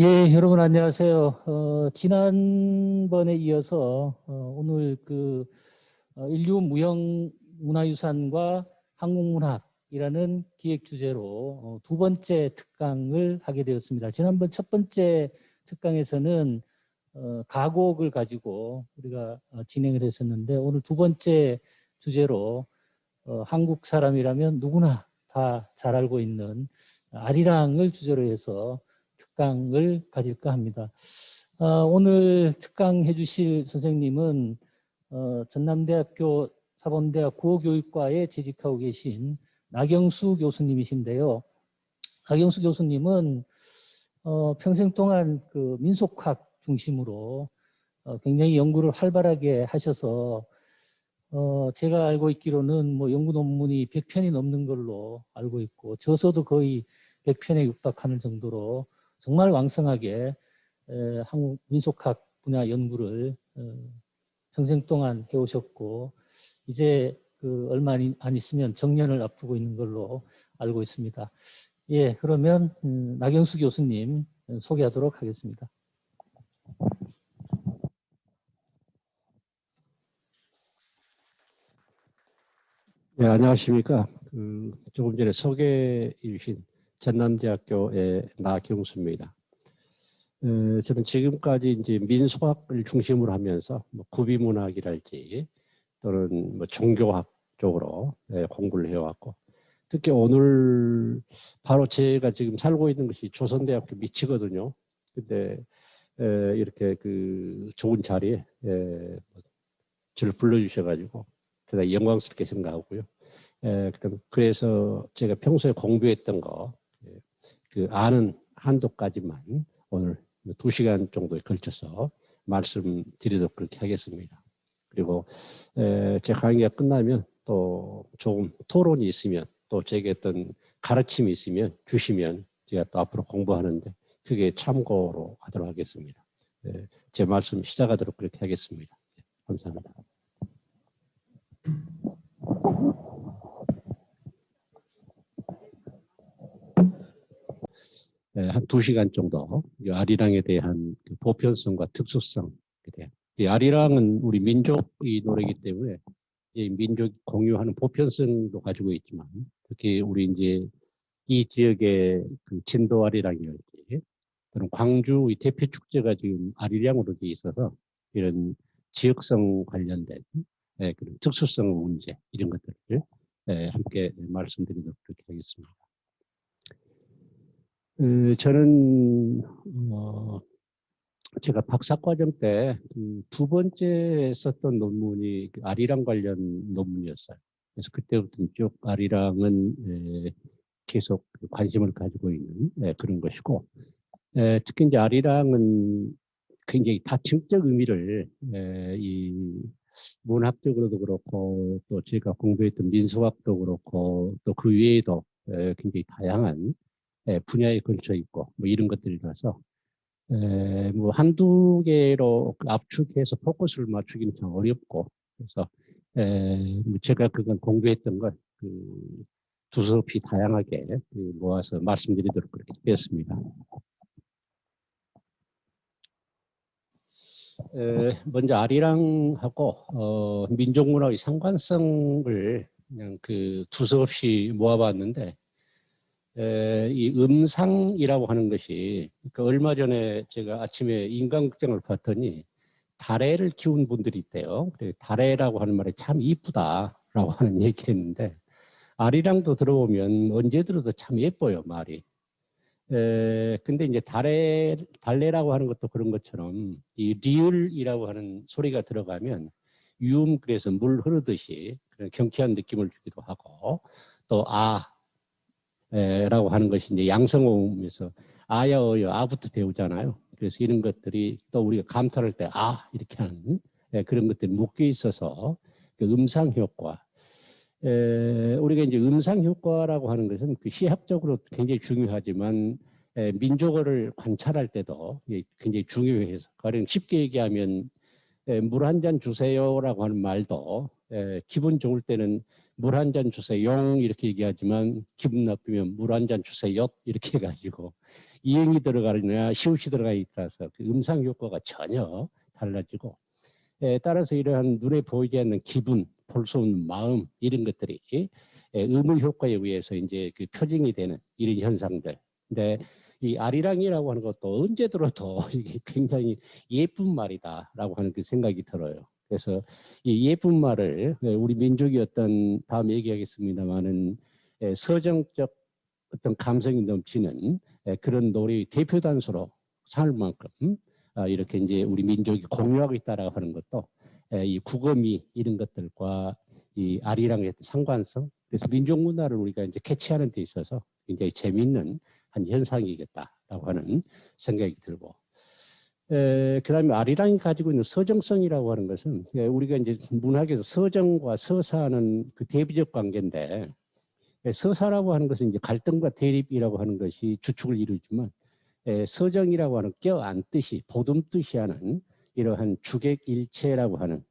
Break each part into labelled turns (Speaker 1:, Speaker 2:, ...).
Speaker 1: 예, 여러분 안녕하세요. 지난번에 이어서 오늘 인류 무형 문화유산과 항공문학이라는 기획 주제로 두 번째 특강을 하게 되었습니다. 지난번 첫 번째 특강에서는 가곡을 가지고 우리가 진행을 했었는데, 오늘 두 번째 주제로 한국 사람이라면 누구나 다 잘 알고 있는 아리랑을 주제로 해서 특강을 가질까 합니다. 오늘 특강해 주실 선생님은 전남대학교 사범대학 국어교육과에 재직하고 계신 나경수 교수님이신데요. 나경수 교수님은 평생 동안 그 민속학 중심으로 굉장히 연구를 활발하게 하셔서 제가 알고 있기로는 뭐 연구 논문이 100편이 넘는 걸로 알고 있고, 저서도 거의 100편에 육박하는 정도로 정말 왕성하게 한국 민속학 분야 연구를 평생 동안 해오셨고, 이제 얼마 안 있으면 정년을 앞두고 있는 걸로 알고 있습니다. 예, 그러면 나경수 교수님 소개하도록 하겠습니다.
Speaker 2: 네, 안녕하십니까. 조금 전에 소개해 주신 전남대학교의 나경수입니다. 저는 지금까지 이제 민속학을 중심으로 하면서 뭐 구비문학이랄지 또는 뭐 종교학 쪽으로 공부를 해왔고, 특히 오늘 바로 제가 지금 살고 있는 것이 조선대학교 밑이거든요. 근데 이렇게 그 좋은 자리에 저를 불러주셔가지고 대단히 영광스럽게 생각하고요. 그래서 제가 평소에 공부했던 거, 그 아는 한도까지만 오늘 2시간 정도에 걸쳐서 말씀드리도록 그렇게 하겠습니다. 그리고 제 강의가 끝나면 또 조금 토론이 있으면, 또 제게 어떤 가르침이 있으면 주시면 제가 또 앞으로 공부하는데 그게 참고로 하도록 하겠습니다. 제 말씀 시작하도록 그렇게 하겠습니다. 감사합니다. 한 2시간 정도 이 아리랑에 대한 그 보편성과 특수성에 대한, 이 아리랑은 우리 민족의 노래이기 때문에 이 민족이 공유하는 보편성도 가지고 있지만, 특히 우리 이제 이 지역의 그 진도 아리랑이랄지 또는 광주의 대표 축제가 지금 아리랑으로 되어 있어서 이런 지역성 관련된 그런 특수성 문제, 이런 것들을 함께 말씀드리도록 그렇게 하겠습니다. 저는 제가 박사과정 때 두 번째 썼던 논문이 그 아리랑 관련 논문이었어요. 그래서 그때부터 쭉 아리랑은 계속 관심을 가지고 있는 그런 것이고, 특히 이제 아리랑은 굉장히 다층적 의미를 이 문학적으로도 그렇고, 또 제가 공부했던 민俗학도 그렇고, 또 그 외에도 굉장히 다양한 분야에 걸쳐 있고 뭐 이런 것들이라서 뭐 한두 개로 압축해서 포커스를 맞추기는 참 어렵고, 그래서 뭐 제가 그건 공부했던 걸 두서없이 다양하게 모아서 말씀드리도록 그렇게 했습니다. 먼저 아리랑하고 민족문화의 상관성을 그냥 두서없이 모아봤는데, 이 음상이라고 하는 것이, 그러니까 얼마 전에 제가 아침에 인간극장을 봤더니 다래를 키운 분들이 있대요. 다래라고 하는 말이 참 이쁘다라고 하는 얘기를 했는데, 아리랑도 들어보면 언제 들어도 참 예뻐요, 말이. 근데 이제 달래라고 하는 것도 그런 것처럼 이 리을이라고 하는 소리가 들어가면 그래서 물 흐르듯이 그런 경쾌한 느낌을 주기도 하고, 또 라고 하는 것이 이제 양성어음에서 아야 어여 아부터 배우잖아요. 그래서 이런 것들이 또 우리가 감탄할 때 이렇게 하는 그런 것들이 묶여 있어서 그 음상 효과, 우리가 이제 음상 효과라고 하는 것은 그 시학적으로 굉장히 중요하지만 민족어를 관찰할 때도 굉장히 중요해서, 가령 쉽게 얘기하면 물 한 잔 주세요라고 하는 말도 기분 좋을 때는 물 한 잔 주세요 이렇게 얘기하지만, 기분 나쁘면 물 한 잔 주세요 이렇게 해가지고 이응이 들어가느냐 시옷이 들어가느냐에 따라서 그 음상 효과가 전혀 달라지고 따라서 이러한 눈에 보이지 않는 기분, 볼 수 없는 마음 이런 것들이 음의 효과에 의해서 이제 그 표징이 되는 이런 현상들. 근데 이 아리랑이라고 하는 것도 언제 들어도 이게 굉장히 예쁜 말이다라고 하는 그 생각이 들어요. 그래서 이 예쁜 말을 우리 민족이 어떤 다음에 얘기하겠습니다만은 서정적 어떤 감성이 넘치는 그런 노래의 대표 단서로 삼을 만큼 이렇게 이제 우리 민족이 공유하고 있다라고 하는 것도 이 국어미 이런 것들과 이 아리랑의 어떤 상관성, 그래서 민족 문화를 우리가 이제 캐치하는 데 있어서 굉장히 재미있는 한 현상이겠다라고 하는 생각이 들고, 그다음에 아리랑이 가지고 있는 서정성이라고 하는 것은 우리가 이제 문학에서 서정과 서사는 그 대비적 관계인데, 서사라고 하는 것은 이제 갈등과 대립이라고 하는 것이 주축을 이루지만, 서정이라고 하는 껴안듯이 보듬듯이 하는 이러한 주객일체라고 하는,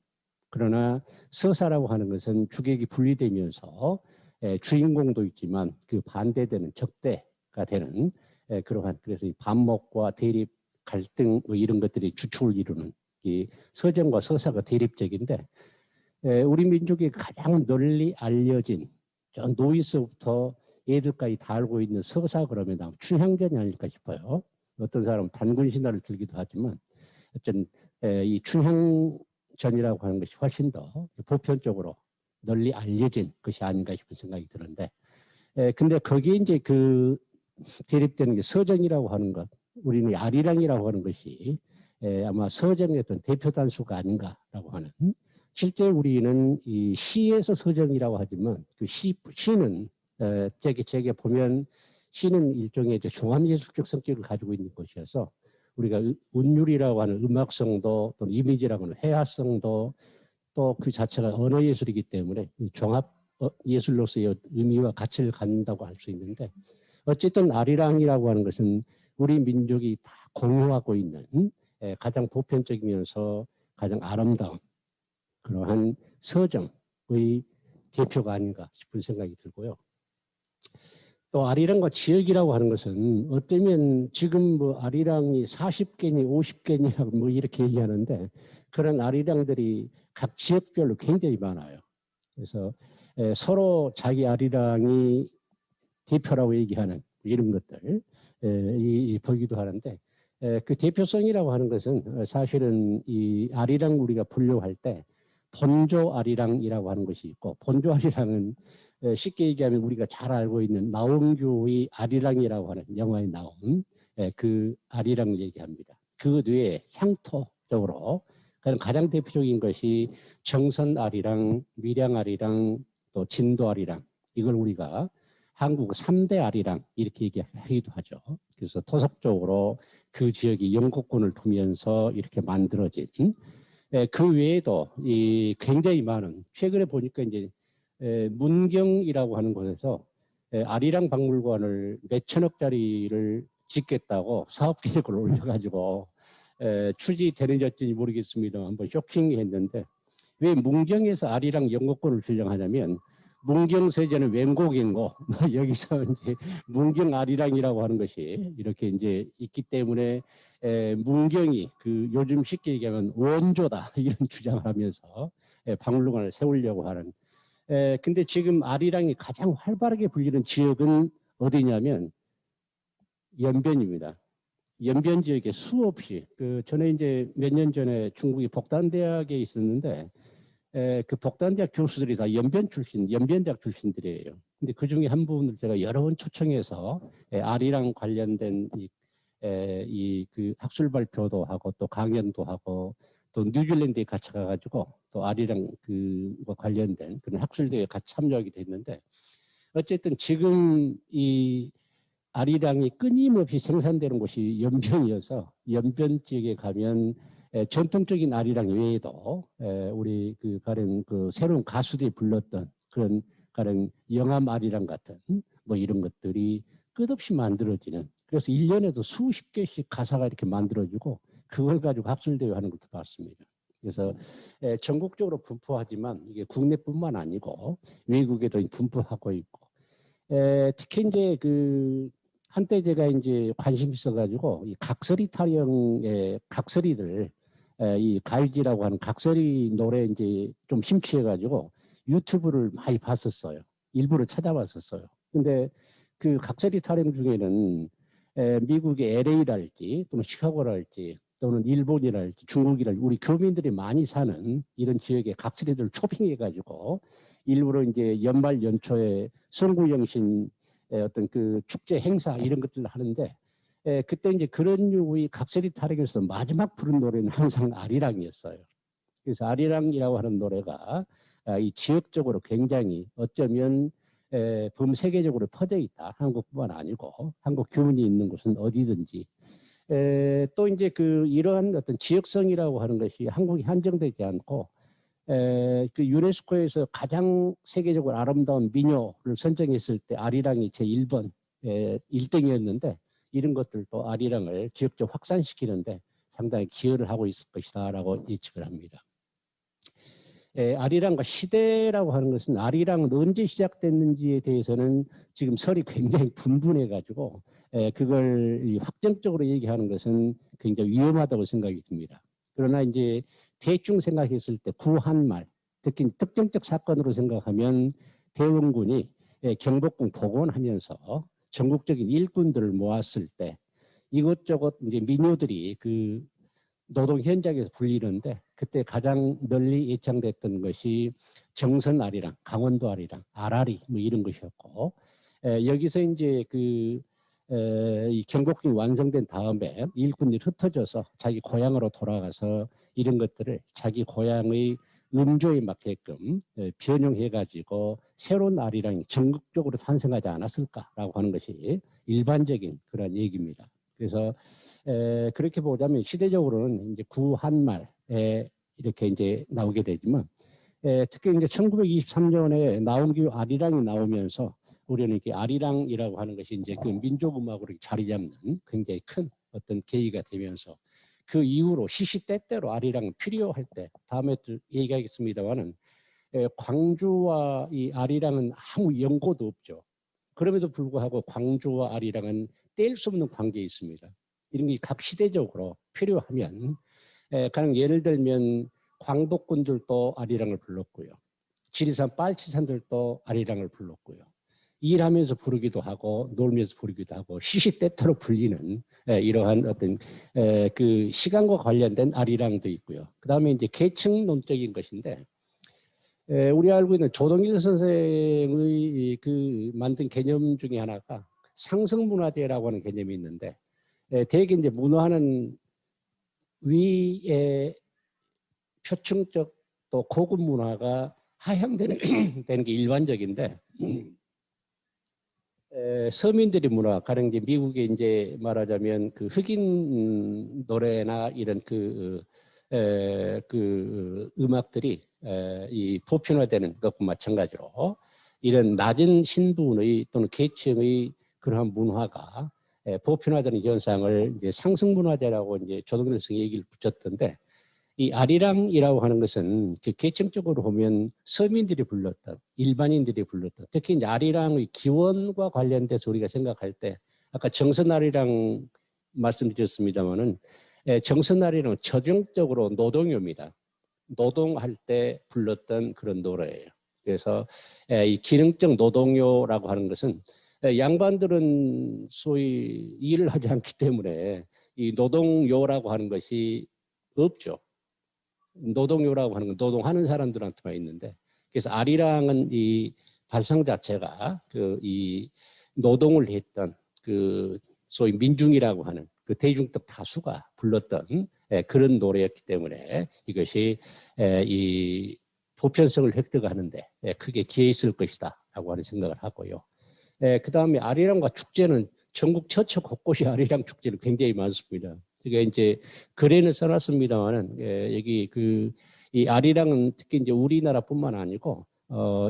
Speaker 2: 그러나 서사라고 하는 것은 주객이 분리되면서 주인공도 있지만 그 반대되는 적대가 되는 그러한, 그래서 이 반목과 대립, 갈등 뭐 이런 것들이 주축을 이루는 이 서정과 서사가 대립적인데, 우리 민족이 가장 널리 알려진 저 노이스부터 애들까지 다 알고 있는 서사 그러면 춘향전이 아닐까 싶어요. 어떤 사람은 단군 신화를 들기도 하지만 어쨌든 이 춘향전이라고 하는 것이 훨씬 더 보편적으로 널리 알려진 것이 아닌가 싶은 생각이 드는데, 근데 거기에 이제 그 대립되는 게 서정이라고 하는 것, 우리는 아리랑이라고 하는 것이 아마 서정의 어떤 대표 단수가 아닌가라고 하는. 실제 우리는 이 시에서 서정이라고 하지만 그 시는 제게 보면 시는 일종의 이제 종합예술적 성격을 가지고 있는 것이어서 우리가 운율이라고 하는 음악성도 또 이미지라고 하는 회화성도 또 그 자체가 언어예술이기 때문에 종합 예술로서의 의미와 가치를 갖는다고 할 수 있는데, 어쨌든 아리랑이라고 하는 것은 우리 민족이 다 공유하고 있는 가장 보편적이면서 가장 아름다운 그러한 서정의 대표가 아닌가 싶은 생각이 들고요. 또 아리랑과 지역이라고 하는 것은 어쩌면 지금 뭐 아리랑이 40개니 50개니라고 뭐 이렇게 얘기하는데, 그런 아리랑들이 각 지역별로 굉장히 많아요. 그래서 서로 자기 아리랑이 대표라고 얘기하는 이런 것들 보기도 하는데, 그 대표성이라고 하는 것은 사실은 이 아리랑 우리가 분류할 때 본조 아리랑이라고 하는 것이 있고, 본조 아리랑은 쉽게 얘기하면 우리가 잘 알고 있는 나홍규의 아리랑이라고 하는 영화에 나온 그 아리랑을 얘기합니다. 그 뒤에 향토적으로 가장 대표적인 것이 정선 아리랑, 밀양 아리랑, 또 진도 아리랑, 이걸 우리가 한국 3대 아리랑 이렇게 얘기하기도 하죠. 그래서 토속적으로 그 지역이 영국군을 두면서 이렇게 만들어진, 그 외에도 이 굉장히 많은, 최근에 보니까 이제 문경이라고 하는 곳에서 아리랑 박물관을 몇 천억짜리를 짓겠다고 사업 계획을 올려가지고 출지되는지 어쩐지 모르겠습니다. 한번 쇼킹했는데, 왜 문경에서 아리랑 영국군을 주장하냐면 문경세제는 웬곡인고 여기서 이제 문경 아리랑이라고 하는 것이 이렇게 이제 있기 때문에 문경이 그 요즘 쉽게 얘기하면 원조다 이런 주장을 하면서 박물관을 세우려고 하는. 근데 지금 아리랑이 가장 활발하게 불리는 지역은 어디냐면 연변입니다. 연변 지역에 수없이, 그 전에 이제 몇 년 전에 중국이 복단대학에 있었는데 그 복단대학 교수들이 다 연변대학 출신들이에요. 근데 그 중에 한 부분을 제가 여러 번 초청해서 아리랑 관련된 그 학술 발표도 하고 또 강연도 하고 또 뉴질랜드에 같이 가가지고 또 아리랑 그와 관련된 그런 학술대회에 같이 참여하게 됐는데, 어쨌든 지금 이 아리랑이 끊임없이 생산되는 곳이 연변이어서 연변 지역에 가면 전통적인 아리랑 외에도 우리 그 가령 그 새로운 가수들이 불렀던 그런 가령 영암 아리랑 같은 뭐 이런 것들이 끝없이 만들어지는, 그래서 1년에도 수십 개씩 가사가 이렇게 만들어지고 그걸 가지고 학술대회 하는 것도 봤습니다. 그래서 전국적으로 분포하지만 이게 국내뿐만 아니고 외국에도 분포하고 있고, 특히 이제 그 한때 제가 이제 관심 있어가지고 이 각설이 타령의 각설이들 이 가요지라고 하는 각설이 노래 이제 좀 심취해가지고 유튜브를 많이 봤었어요. 일부러 찾아봤었어요. 근데 그 각설이 타령 중에는 미국의 LA랄지 또는 시카고랄지 또는 일본이랄지 중국이랄지 우리 교민들이 많이 사는 이런 지역의 각설이들 초빙해가지고 일부러 이제 연말 연초에 성구영신 어떤 그 축제 행사 이런 것들을 하는데 그때 이제 그런 류의 각설이 타령에서 마지막 부른 노래는 항상 아리랑이었어요. 그래서 아리랑이라고 하는 노래가 이 지역적으로 굉장히 어쩌면 범세계적으로 퍼져 있다. 한국뿐만 아니고 한국 교민이 있는 곳은 어디든지. 또 이제 그 이러한 어떤 지역성이라고 하는 것이 한국이 한정되지 않고 그 유네스코에서 가장 세계적으로 아름다운 민요를 선정했을 때 아리랑이 제1번 1등이었는데 이런 것들도 아리랑을 지역적 확산시키는데 상당히 기여를 하고 있을 것이다라고 예측을 합니다. 아리랑과 시대라고 하는 것은 아리랑은 언제 시작됐는지에 대해서는 지금 설이 굉장히 분분해가지고 그걸 확정적으로 얘기하는 것은 굉장히 위험하다고 생각이 듭니다. 그러나 이제 대충 생각했을 때 구한말, 특히 특정적 사건으로 생각하면 대원군이 경복궁 복원하면서 전국적인 일꾼들을 모았을 때 이것저것 이제 민요들이 그 노동 현장에서 불리는데 그때 가장 널리 예창됐던 것이 정선 아리랑, 강원도 아리랑, 아라리 뭐 이런 것이었고 여기서 이제 이 경복궁이 완성된 다음에 일꾼이 흩어져서 자기 고향으로 돌아가서 이런 것들을 자기 고향의 음조에 맞게끔 변형해가지고 새로운 아리랑이 전국적으로 탄생하지 않았을까라고 하는 것이 일반적인 그런 얘기입니다. 그래서 그렇게 보자면 시대적으로는 이제 구한말에 이렇게 이제 나오게 되지만 특히 이제 1923년에 나온규 아리랑이 나오면서 우리는 이렇게 아리랑이라고 하는 것이 이제 그 민족음악으로 자리 잡는 굉장히 큰 어떤 계기가 되면서 그 이후로 시시때때로 아리랑 필요할 때 다음에 또 얘기하겠습니다만은 광주와 이 아리랑은 아무 연고도 없죠. 그럼에도 불구하고 광주와 아리랑은 뗄 수 없는 관계에 있습니다. 이런 게 각 시대적으로 필요하면 가령 예를 들면 광복군들도 아리랑을 불렀고요. 지리산 빨치산들도 아리랑을 불렀고요. 일하면서 부르기도 하고 놀면서 부르기도 하고 시시때때로 불리는 이러한 어떤 그 시간과 관련된 아리랑도 있고요. 그 다음에 이제 계층론적인 것인데 우리 알고 있는 조동일 선생의 그 만든 개념 중에 하나가 상승문화재라고 하는 개념이 있는데 대개 이제 문화는 위에 표층적 또 고급 문화가 하향되는 되는 게 일반적인데 서민들의 문화, 가령 이제 미국에 이제 말하자면 그 흑인 노래나 이런 그 음악들이 이 보편화되는 것과 마찬가지로 이런 낮은 신분의 또는 계층의 그러한 문화가 보편화되는 현상을 이제 상승문화재라고 이제 조동일 선생이 얘기를 붙였던데 이 아리랑이라고 하는 것은 그 계층적으로 보면 서민들이 불렀던 일반인들이 불렀던 특히 이제 아리랑의 기원과 관련돼서 우리가 생각할 때 아까 정선 아리랑 말씀드렸습니다마는 정선 아리랑은 전형적으로 노동요입니다. 노동할 때 불렀던 그런 노래예요. 그래서 이 기능적 노동요라고 하는 것은 양반들은 소위 일을 하지 않기 때문에 이 노동요라고 하는 것이 없죠. 노동요라고 하는 건 노동하는 사람들한테만 있는데 그래서 아리랑은 이 발상 자체가 그 이 노동을 했던 그 소위 민중이라고 하는 그 대중적 다수가 불렀던 그런 노래였기 때문에 이것이 이 보편성을 획득하는데 크게 기여했을 것이다라고 하는 생각을 하고요. 그 다음에 아리랑과 축제는 전국 처처 곳곳이 아리랑 축제는 굉장히 많습니다. 제가 이제 글에는 써놨습니다만은 여기 이 아리랑은 특히 이제 우리나라뿐만 아니고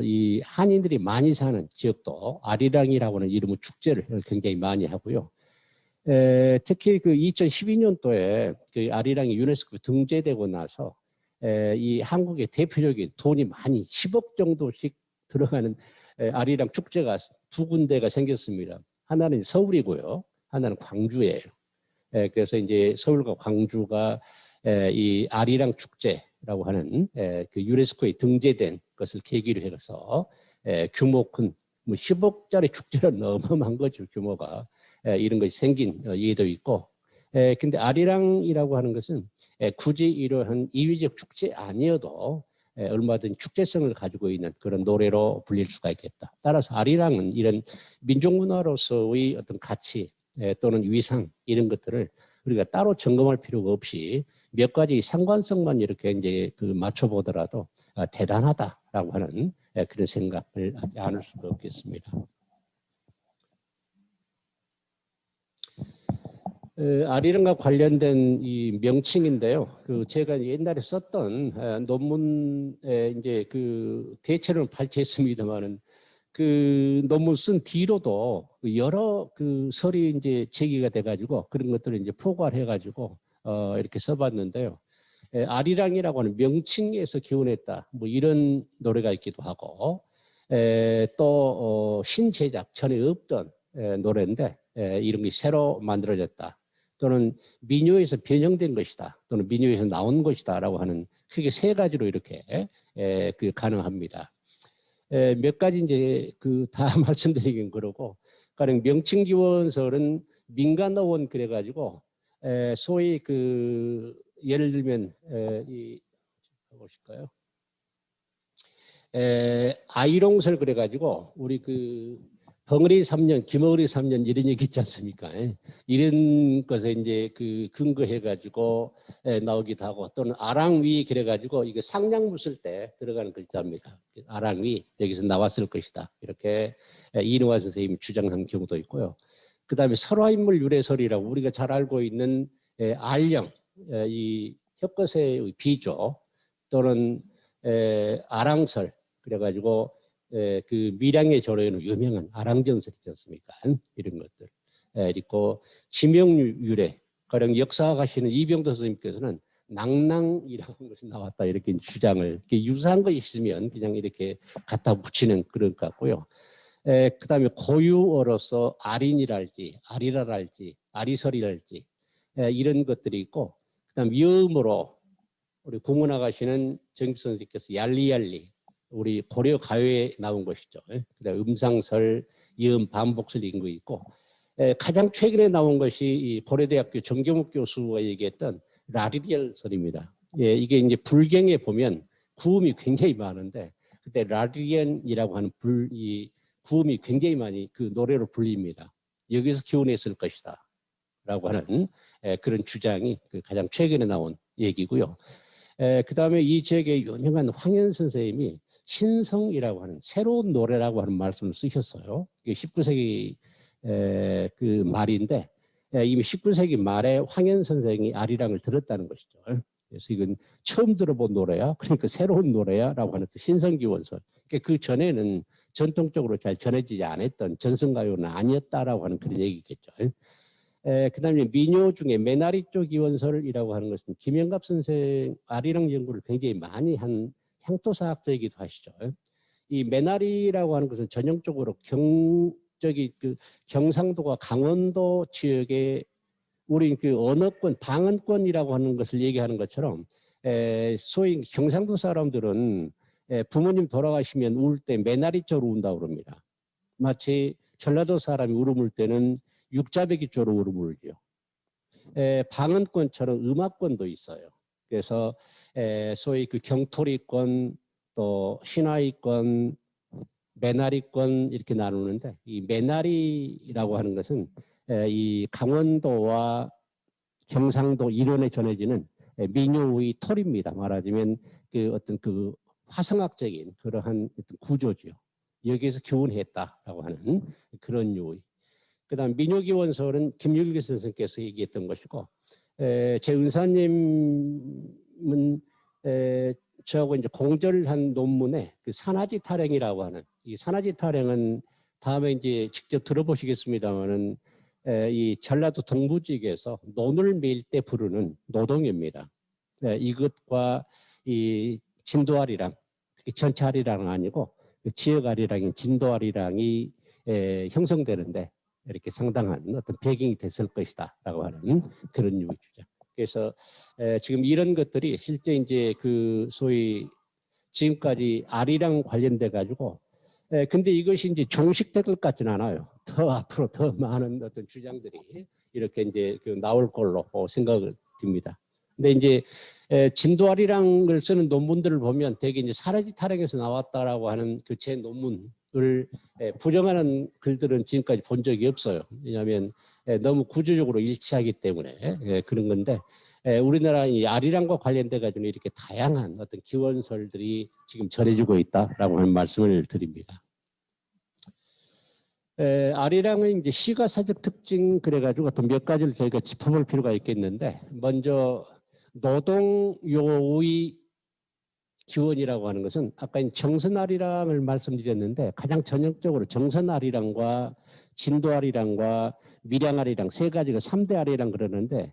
Speaker 2: 이 한인들이 많이 사는 지역도 아리랑이라고 하는 이름의 축제를 굉장히 많이 하고요. 특히 그 2012년도에 그 아리랑이 유네스코 등재되고 나서 이 한국의 대표적인 돈이 많이 10억 정도씩 들어가는 아리랑 축제가 두 군데가 생겼습니다. 하나는 서울이고요. 하나는 광주예요. 그래서 이제 서울과 광주가 이 아리랑 축제라고 하는 그 유네스코에 등재된 것을 계기로 해서 규모 큰 뭐 10억짜리 축제는 어마어마한 거죠. 규모가. 이런 것이 생긴 예도 있고. 근데 아리랑이라고 하는 것은 굳이 이러한 이휘적 축제 아니어도 얼마든지 축제성을 가지고 있는 그런 노래로 불릴 수가 있겠다. 따라서 아리랑은 이런 민족문화로서의 어떤 가치 또는 위상 이런 것들을 우리가 따로 점검할 필요가 없이 몇 가지 상관성만 이렇게 이제 그 맞춰보더라도 대단하다라고 하는 그런 생각을 하지 않을 수가 없겠습니다. 아리랑과 관련된 이 명칭인데요. 그 제가 옛날에 썼던 논문에 이제 그 대체로는 발췌했습니다만은 그 논문 쓴 뒤로도 여러 그 설이 이제 제기가 돼가지고 그런 것들을 이제 포괄 해가지고 이렇게 써봤는데요. 아리랑이라고 하는 명칭에서 기원했다. 뭐 이런 노래가 있기도 하고 또 신제작 전에 없던 노래인데 이런 게 새로 만들어졌다. 또는 민요에서 변형된 것이다. 또는 민요에서 나온 것이다라고 하는 크게 세 가지로 이렇게 그 가능합니다. 몇 가지 이제 그 다 말씀드리긴 그러고 가령 명칭기원설은 민간어원 그래가지고 소위 그 예를 들면 이 보실까요? 아이롱설 그래가지고 우리 그 벙어리 3년, 김어리 3년 이런 얘기 있지 않습니까? 이런 것에 이제 그 근거해가지고 나오기도 하고 또는 아랑위 그래가지고 이게 상냥물 쓸 때 들어가는 글자입니다. 아랑위 여기서 나왔을 것이다. 이렇게 이능화 선생님이 주장한 경우도 있고요. 그 다음에 설화인물 유래설이라고 우리가 잘 알고 있는 알령, 이 혁거세의 비조 또는 아랑설 그래가지고 그 밀양의 조로에는 유명한 아랑전설 있지 않습니까? 이런 것들 있고 지명유 유래 가령 역사하시는 이병도 선생님께서는 낭낭이라는 것이 나왔다 이렇게 주장을 이렇게 유사한 것이 있으면 그냥 이렇게 갖다 붙이는 그런 것 같고요. 그 다음에 고유어로서 아린이랄지 아리라랄지 아리설이랄지 이런 것들이 있고 그 다음 위음으로 우리 공문학하시는 정기 선생님께서 얄리얄리 우리 고려 가요에 나온 것이죠. 그다음 음상설, 이음 반복설 이런 거 있고 가장 최근에 나온 것이 이 고려대학교 정경욱 교수가 얘기했던 라리리얼설입니다. 이게 이제 불경에 보면 구음이 굉장히 많은데 그때 라리리언이라고 하는 이 구음이 굉장히 많이 그 노래로 불립니다. 여기서 기원했을 것이다. 라고 하는 그런 주장이 그 가장 최근에 나온 얘기고요. 그 다음에 이 지역의 유명한 황현 선생님이 신성이라고 하는 새로운 노래라고 하는 말씀을 쓰셨어요. 이게 19세기 그 말인데 이미 19세기 말에 황현 선생이 아리랑을 들었다는 것이죠. 그래서 이건 처음 들어본 노래야. 그러니까 새로운 노래야 라고 하는 신성기원설. 그 전에는 전통적으로 잘 전해지지 않았던 전성가요는 아니었다라고 하는 그런 얘기겠죠. 그 다음에 민요 중에 메나리 쪽 기원설이라고 하는 것은 김영갑 선생 아리랑 연구를 굉장히 많이 한 향토사학자이기도 하시죠. 이 메나리라고 하는 것은 전형적으로 저기 그 경상도와 강원도 지역의 우리 그 언어권, 방언권이라고 하는 것을 얘기하는 것처럼 소위 경상도 사람들은 부모님 돌아가시면 울 때 메나리 쪽으로 운다고 그럽니다. 마치 전라도 사람이 울음 울 때는 육자배기 쪽으로 울음 울죠. 방언권처럼 음악권도 있어요. 그래서 소위 그 경토리권 또 신화이권 메나리권 이렇게 나누는데 이 메나리라고 하는 것은 이 강원도와 경상도 이론에 전해지는 민요의 토리입니다. 말하자면 그 어떤 그 화성학적인 그러한 어떤 구조죠. 여기에서 교훈했다라고 하는 그런 요의. 그다음 민요기원설은 김율기 선생께서 얘기했던 것이고 제 은사님은 저하고 이제 공절한 논문에 그 산하지 타령이라고 하는 이 산하지 타령은 다음에 이제 직접 들어보시겠습니다만은 이 전라도 동부 지역에서 논을 매일 때 부르는 노동입니다. 이것과 이 진도아리랑 특히 전체 아리랑은 아니고 지역 아리랑인 진도아리랑이 형성되는데 이렇게 상당한 어떤 배경이 됐을 것이다라고 하는 그런 유의 주장. 그래서 지금 이런 것들이 실제 이제 그 소위 지금까지 아리랑 관련돼 가지고 근데 이것이 이제 종식될 것 같지는 않아요. 더 앞으로 더 많은 어떤 주장들이 이렇게 이제 그 나올 걸로 생각을 듭니다. 근데 이제 진도 아리랑을 쓰는 논문들을 보면 대개 이제 사라지 타령에서 나왔다라고 하는 그 제 논문을 부정하는 글들은 지금까지 본 적이 없어요. 왜냐하면 너무 구조적으로 일치하기 때문에 그런 건데 우리나라 이 아리랑과 관련돼 가지고 이렇게 다양한 어떤 기원설들이 지금 전해지고 있다라고 하는 말씀을 드립니다. 아리랑은 이제 시가사적 특징 그래가지고 어떤 몇 가지를 저희가 짚어볼 필요가 있겠는데 먼저 노동요의 기원이라고 하는 것은 아까 정선아리랑을 말씀드렸는데 가장 전형적으로 정선아리랑과 진도아리랑과 밀양아리랑 세 가지가 3대 아리랑 그러는데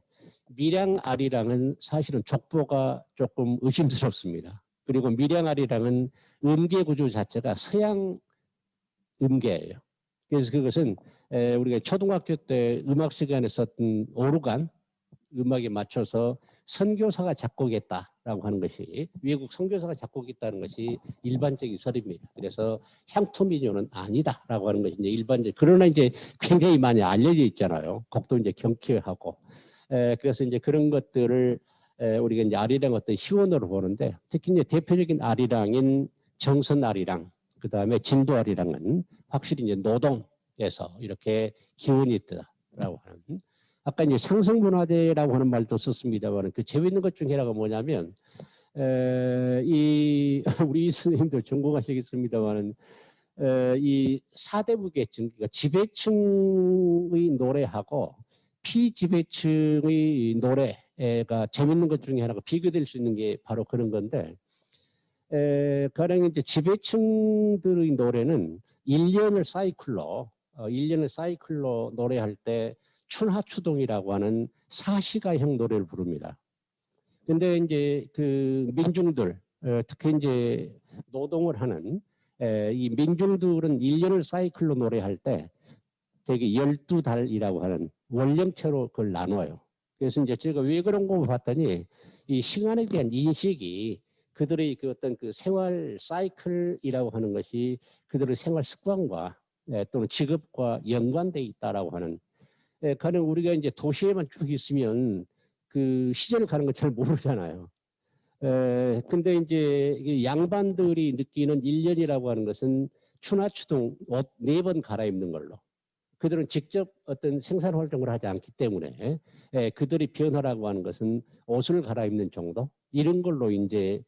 Speaker 2: 밀양아리랑은 사실은 족보가 조금 의심스럽습니다. 그리고 밀양아리랑은 음계 구조 자체가 서양 음계예요. 그래서 그것은 우리가 초등학교 때 음악 시간에 썼던 오르간 음악에 맞춰서 선교사가 작곡했다라고 하는 것이 외국 선교사가 작곡했다는 것이 일반적인 설입니다. 그래서 향토민요는 아니다라고 하는 것이 이제 일반적. 그러나 이제 굉장히 많이 알려져 있잖아요. 곡도 이제 경쾌하고 그래서 이제 그런 것들을 우리가 이제 아리랑 어떤 희원으로 보는데 특히 이제 대표적인 아리랑인 정선 아리랑 그 다음에 진도 아리랑은 확실히 이제 노동에서 이렇게 기원이 있다라고 하는. 아까 이제 상승문화재라고 하는 말도 썼습니다만 그 재밌는 것 중에 하나가 뭐냐면 이 우리 선생님들 전공하시겠습니다만은 이 사대부 계층 그러니까 지배층의 노래하고 피지배층의 노래가 재밌는 것 중에 하나가 비교될 수 있는 게 바로 그런 건데 가령 이제 지배층들의 노래는 1년을 사이클로 노래할 때 춘하추동이라고 하는 사시가형 노래를 부릅니다. 근데 이제 그 민중들, 특히 이제 노동을 하는 이 민중들은 1년을 사이클로 노래할 때 되게 12달이라고 하는 원령체로 그걸 나눠요. 그래서 이제 제가 왜 그런 거 봤더니 이 시간에 대한 인식이 그들의 그 어떤 그 생활 사이클이라고 하는 것이 그들의 생활 습관과 또는 직업과 연관돼 있다라고 하는 가령 우리가 이제 도시에만 쭉 있으면 그 시절 가는 거 잘 모르잖아요. 근데 이제 양반들이 느끼는 1년이라고 하는 것은 추나추동 옷 4번 갈아입는 걸로. 그들은 직접 어떤 생산 활동을 하지 않기 때문에 그들이 변화라고 하는 것은 옷을 갈아입는 정도 이런 걸로 이제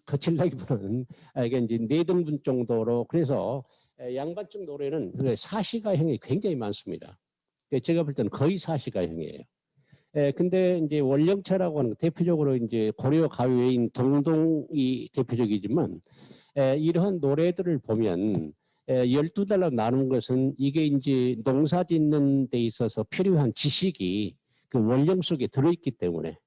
Speaker 2: 거칠다기보다는 이게 이제 4등분 정도로 그래서 양반적 노래는 사시가형이 굉장히 많습니다. 제가 볼 때는 거의 사시가형이에요. 근데 이제 원령차라고 하는 대표적으로 이제 고려 가외인 동동이 대표적이지만 이러한 노래들을 보면 12달러 나눈 것은 이게 이제 농사 짓는 데 있어서 필요한 지식이 그 원령 속에 들어있기 때문에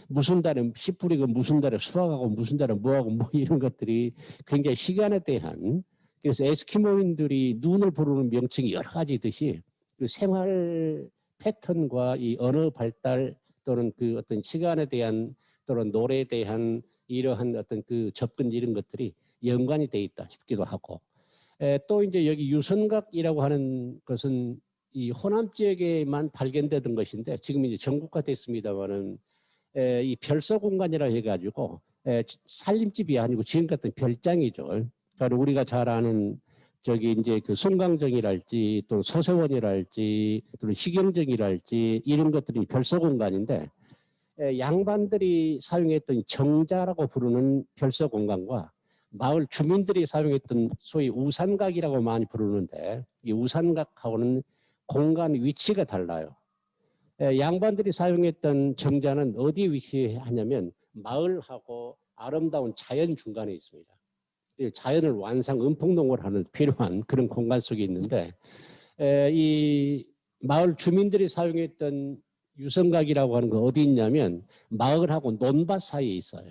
Speaker 2: 무슨 달에 씨 뿌리고 무슨 달에 수확하고 무슨 달에 뭐하고 뭐 이런 것들이 굉장히 시간에 대한 그래서 에스키모인들이 눈을 부르는 명칭이 여러 가지 있듯이 그 생활 패턴과 이 언어 발달 또는 그 어떤 시간에 대한 또는 노래에 대한 이러한 어떤 그 접근 이런 것들이 연관이 돼 있다 싶기도 하고 또 이제 여기 유선각이라고 하는 것은 이 호남 지역에만 발견되던 것인데 지금 이제 전국화 됐습니다만은 이 별서 공간이라 해가지고 살림집이 아니고 지금 같은 별장이죠. 그러니까 우리가 잘 아는 저기 이제 그 송강정이랄지 또 소세원이랄지 또 희경정이랄지 이런 것들이 별서 공간인데 양반들이 사용했던 정자라고 부르는 별서 공간과 마을 주민들이 사용했던 소위 우산각이라고 많이 부르는데 이 우산각하고는 공간 위치가 달라요. 양반들이 사용했던 정자는 어디에 위치하냐면 마을하고 아름다운 자연 중간에 있습니다. 자연을 완상 음풍농을 하는 필요한 그런 공간 속에 있는데 이 마을 주민들이 사용했던 유성각이라고 하는 건 어디 있냐면 마을하고 논밭 사이에 있어요.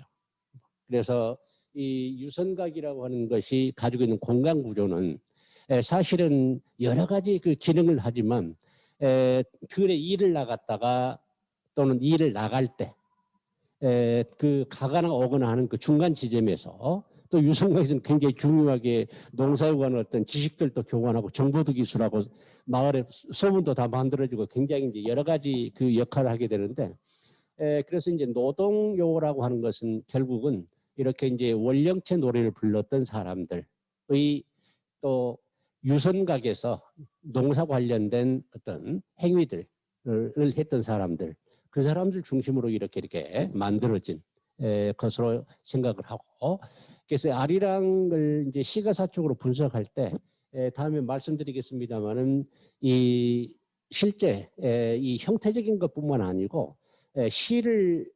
Speaker 2: 그래서 이 유선각이라고 하는 것이 가지고 있는 공간 구조는 사실은 여러 가지 그 기능을 하지만 들의 일을 나갔다가 또는 일을 나갈 때 그 가거나 오거나 하는 그 중간 지점에서 또 유성과에서는 굉장히 중요하게 농사에 관한 어떤 지식들도 교환하고 정보도 기술하고 마을의 소문도 다 만들어지고 굉장히 이제 여러 가지 그 역할을 하게 되는데 그래서 이제 노동요라고 하는 것은 결국은 이렇게 이제 원령체 노래를 불렀던 사람들의 또 유선각에서 농사 관련된 어떤 행위들을 했던 사람들, 그 사람들 중심으로 이렇게 만들어진 것으로 생각을 하고, 그래서 아리랑을 이제 시가사적으로 분석할 때 다음에 말씀드리겠습니다만은 이 실제 이 형태적인 것뿐만 아니고 시를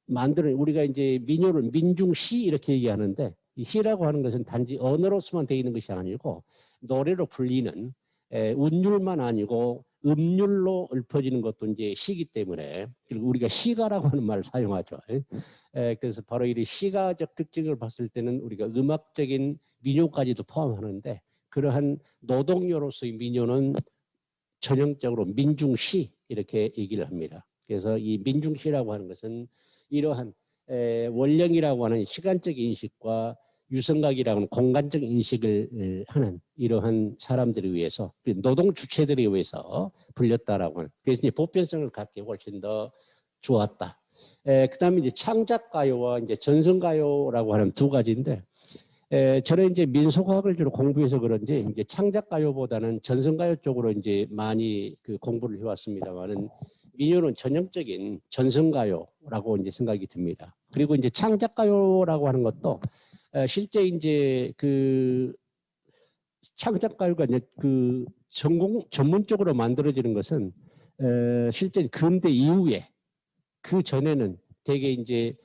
Speaker 2: 만드는, 우리가 이제 민요를 민중시 이렇게 얘기하는데, 이 시라고 하는 것은 단지 언어로서만 되어 있는 것이 아니고 노래로 불리는 운율만 아니고 음률로 읊어지는 것도 이제 시기 때문에, 그리고 우리가 시가라고 하는 말을 사용하죠. 그래서 바로 이 시가적 특징을 봤을 때는 우리가 음악적인 민요까지도 포함하는데, 그러한 노동요로서의 민요는 전형적으로 민중시 이렇게 얘기를 합니다. 그래서 이 민중시라고 하는 것은 이러한 원령이라고 하는 시간적 인식과 유성각이라고 하는 공간적 인식을 하는 이러한 사람들에 의해서, 노동 주체들에 의해서 불렸다라고 하는, 그래서 이제 보편성을 갖기 훨씬 더 좋았다. 그다음에 이제 창작가요와 이제 전성가요라고 하는 두 가지인데, 저는 이제 민속학을 주로 공부해서 그런지 이제 창작가요보다는 전성가요 쪽으로 이제 많이 그 공부를 해왔습니다만은, 민요는 전형적인 전성가요라고 이제 생각이 듭니다. 그리고 이제 창작가요라고 하는 것도 실제 이제 그 창작가요가 이제 그 전문적으로 만들어지는 것은 실제 근대 이후에, 그 전에는 되게 이제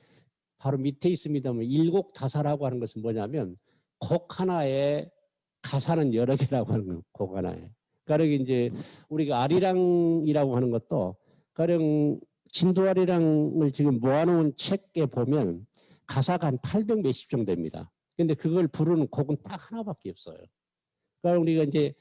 Speaker 2: 바로 밑에 있습니다만 일곡다사라고 하는 것은 뭐냐면 곡 하나에 가사는 여러 개라고 하는 거예요. 곡 하나에. 그러니까 이제 우리가 아리랑이라고 하는 것도 가령 진도아리랑을 지금 모아놓은 책에 보면 가사가 한 800 몇십 정도 됩니다. 근데 그걸 부르는 곡은 딱 하나밖에 없어요. 그러니까 우리가 이제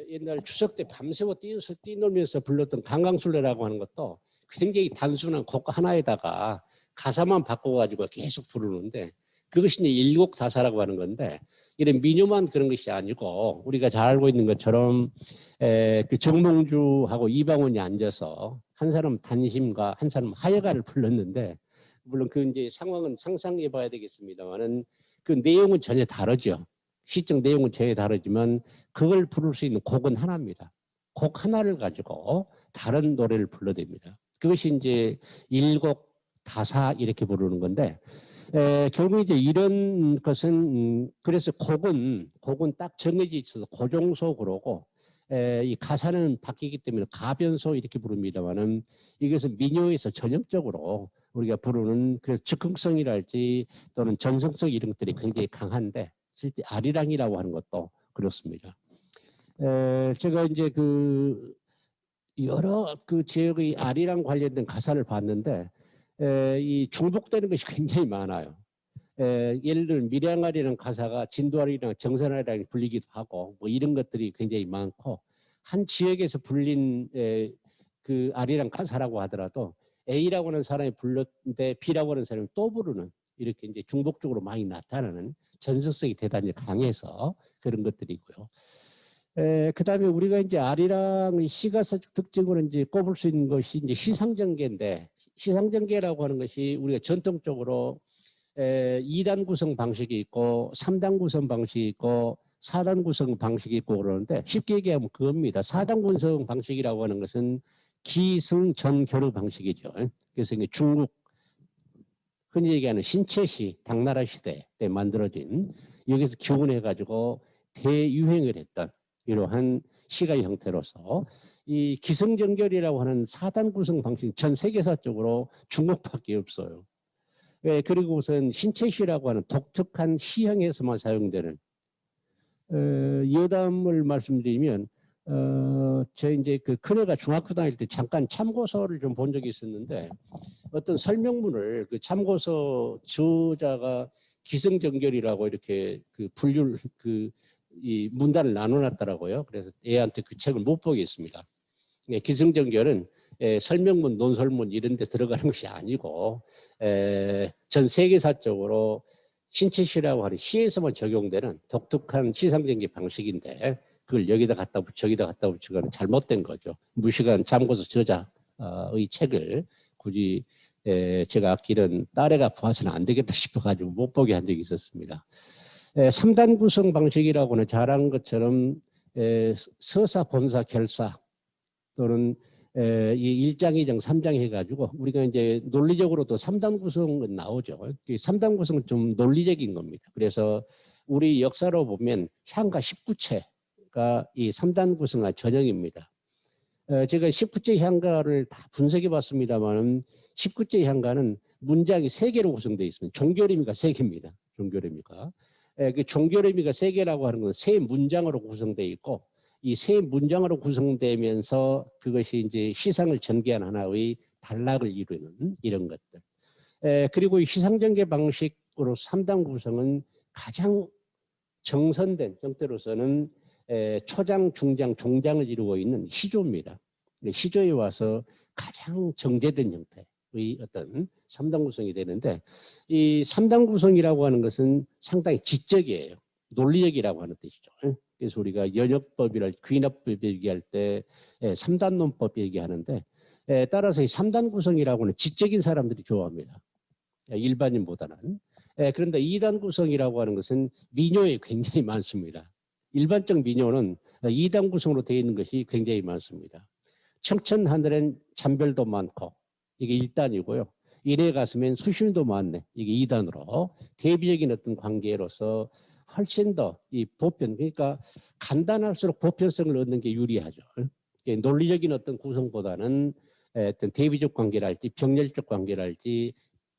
Speaker 2: 옛날 추석 때 밤새워 뛰놀면서 불렀던 강강술래라고 하는 것도 굉장히 단순한 곡 하나에다가 가사만 바꿔가지고 계속 부르는데, 그것이 이제 일곡다사라고 하는 건데, 이런 민요만 그런 것이 아니고 우리가 잘 알고 있는 것처럼 그 정몽주하고 이방원이 앉아서 한 사람 단심과 한 사람 하여가를 불렀는데, 물론 그 이제 상황은 상상해 봐야 되겠습니다만은 그 내용은 전혀 다르죠. 시적 내용은 전혀 다르지만 그걸 부를 수 있는 곡은 하나입니다. 곡 하나를 가지고 다른 노래를 불러댑니다. 그것이 이제 일곡다사 이렇게 부르는 건데, 결국 이제 이런 것은 그래서 곡은 딱 정해져 있어서 고정소 그러고 이 가사는 바뀌기 때문에 가변소 이렇게 부릅니다만은, 이것은 민요에서 전형적으로 우리가 부르는 그 즉흥성이랄지 또는 전성성 이런 것들이 굉장히 강한데, 실제 아리랑이라고 하는 것도 그렇습니다. 제가 이제 그 여러 그 지역의 아리랑 관련된 가사를 봤는데 이 중복되는 것이 굉장히 많아요. 예를 들면 밀양아리라는 가사가 진도아리랑 정선아리랑 불리기도 하고 뭐 이런 것들이 굉장히 많고, 한 지역에서 불린 그 아리랑 가사라고 하더라도 A라고 하는 사람이 불렀는데 B라고 하는 사람이 또 부르는, 이렇게 이제 중복적으로 많이 나타나는 전설성이 대단히 강해서 그런 것들이고요. 그다음에 우리가 이제 아리랑의 시가사적 특징으로 이제 꼽을 수 있는 것이 이제 시상전개인데, 시상전개라고 하는 것이 우리가 전통적으로 2단 구성 방식이 있고 3단 구성 방식이 있고 4단 구성 방식이 있고 그러는데, 쉽게 얘기하면 그겁니다. 4단 구성 방식이라고 하는 것은 기승전결의 방식이죠. 그래서 이게 중국 흔히 얘기하는 신체시 당나라 시대 때 만들어진, 여기서 기원해가지고 대유행을 했던 이러한 시가 형태로서 이 기승전결이라고 하는 4단 구성 방식 전 세계사적으로 중국밖에 없어요. 그리고 우선 신체시라고 하는 독특한 시형에서만 사용되는, 여담을 말씀드리면 저 이제 그 큰애가 중학교 다닐 때 잠깐 참고서를 좀 본 적이 있었는데, 어떤 설명문을 그 참고서 저자가 기승전결이라고 이렇게 그 분류를 그 이 문단을 나눠놨더라고요. 그래서 애한테 그 책을 못 보겠습니다. 기승전결은 설명문, 논설문 이런 데 들어가는 것이 아니고 전 세계사적으로 신체시라고 하는 시에서만 적용되는 독특한 시상전개 방식인데 그걸 여기다 갖다 붙여 저기다 갖다 붙이고는 잘못된 거죠. 무시간 잠궈서 저자의 책을 굳이 제가 아끼는 딸애가 봐서는 안 되겠다 싶어가지고 못 보게 한 적이 있었습니다. 3단 구성 방식이라고는 잘한 것처럼 서사, 본사, 결사 또는 이 1장, 2장, 3장 해가지고 우리가 이제 논리적으로도 3단 구성은 나오죠. 3단 구성은 좀 논리적인 겁니다. 그래서 우리 역사로 보면 향가 19채가 이 3단 구성의 전형입니다. 제가 19제 향가를 다 분석해 봤습니다만 19제 향가는 문장이 3개로 구성되어 있습니다. 종교의미가 3개입니다. 종교의미가. 그 종교의미가 3개라고 하는 건 3문장으로 구성되어 있고 이 3문장으로 구성되면서 그것이 이제 시상을 전개한 하나의 단락을 이루는 이런 것들. 그리고 이 시상전개 방식으로 3단 구성은 가장 정선된 형태로서는 초장, 중장, 종장을 이루고 있는 시조입니다. 시조에 와서 가장 정제된 형태의 어떤 3단 구성이 되는데 이 3단 구성이라고 하는 것은 상당히 지적이에요. 논리적이라고 하는 뜻이죠. 그래서 우리가 연역법이랄 귀납법 얘기할 때 3단 논법 얘기하는데 따라서 이 3단 구성이라고는 지적인 사람들이 좋아합니다. 일반인보다는. 그런데 2단 구성이라고 하는 것은 민요에 굉장히 많습니다. 일반적 민요는 2단 구성으로 되어 있는 것이 굉장히 많습니다. 청천하늘엔 잔별도 많고 이게 1단이고요. 이래 가슴엔 수심도 많네. 이게 2단으로 대비적인 어떤 관계로서 훨씬 더 이 보편 그러니까 간단할수록 보편성을 얻는 게 유리하죠. 논리적인 어떤 구성보다는 어떤 대비적 관계랄지 병렬적 관계랄지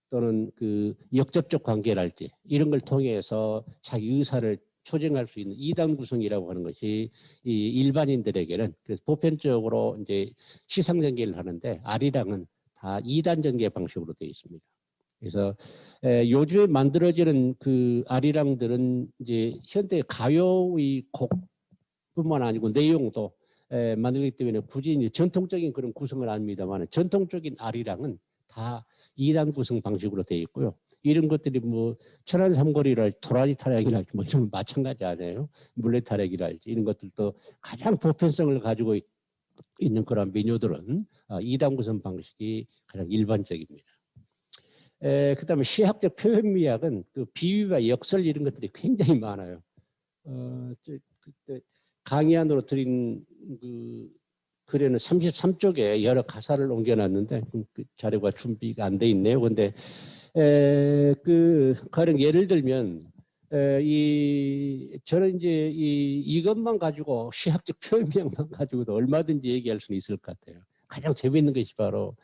Speaker 2: 또는 그 역접적 관계랄지 이런 걸 통해서 자기 의사를 초정할 수 있는 2단 구성이라고 하는 것이 이 일반인들에게는 그래서 보편적으로 이제 시상 전개를 하는데 아리랑은 다 2단 전개 방식으로 되어 있습니다. 그래서 요즘에 만들어지는 그 아리랑들은 이제 현대 가요의 곡뿐만 아니고 내용도 만들기 때문에 굳이 이제 전통적인 그런 구성을 합니다만 전통적인 아리랑은 다 2단 구성 방식으로 되어 있고요. 이런 것들이 뭐 천안 삼거리랄 도라지 타령이랄지 뭐 이런 마찬가지 아니에요. 물레 타령이랄지 이런 것들도 가장 보편성을 가지고 있는 그런 민요들은 2단 구성 방식이 가장 일반적입니다. 그다음에 시학적 표현미학은 그 비유와 역설 이런 것들이 굉장히 많아요. 그때 강의안으로 드린 그 글에는 33쪽에 여러 가사를 옮겨놨는데 그 자료가 준비가 안 돼 있네요. 그런데 그 가령 예를 들면 저는 이제 이것만 가지고 시학적 표현명만 가지고도 얼마든지 얘기할 수는 있을 것 같아요. 가장 재미있는 것이 바로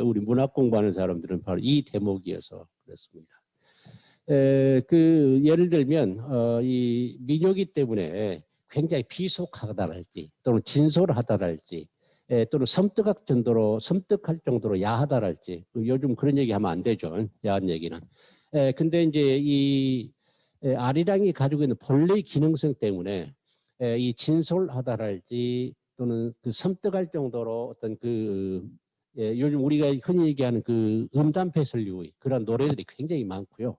Speaker 2: 우리 문학 공부하는 사람들은 바로 이 대목이어서 그렇습니다. 그 예를 들면 이 민요기 때문에 굉장히 비속하다랄지 또는 진솔하다랄지 또는 섬뜩할 정도로 야하다랄지 요즘 그런 얘기하면 안 되죠. 야한 얘기는. 근데 이제 이 아리랑이 가지고 있는 본래의 기능성 때문에 이 진솔하다랄지 또는 그 섬뜩할 정도로 어떤 그 요즘 우리가 흔히 얘기하는 그 음담패설류의 그런 노래들이 굉장히 많고요.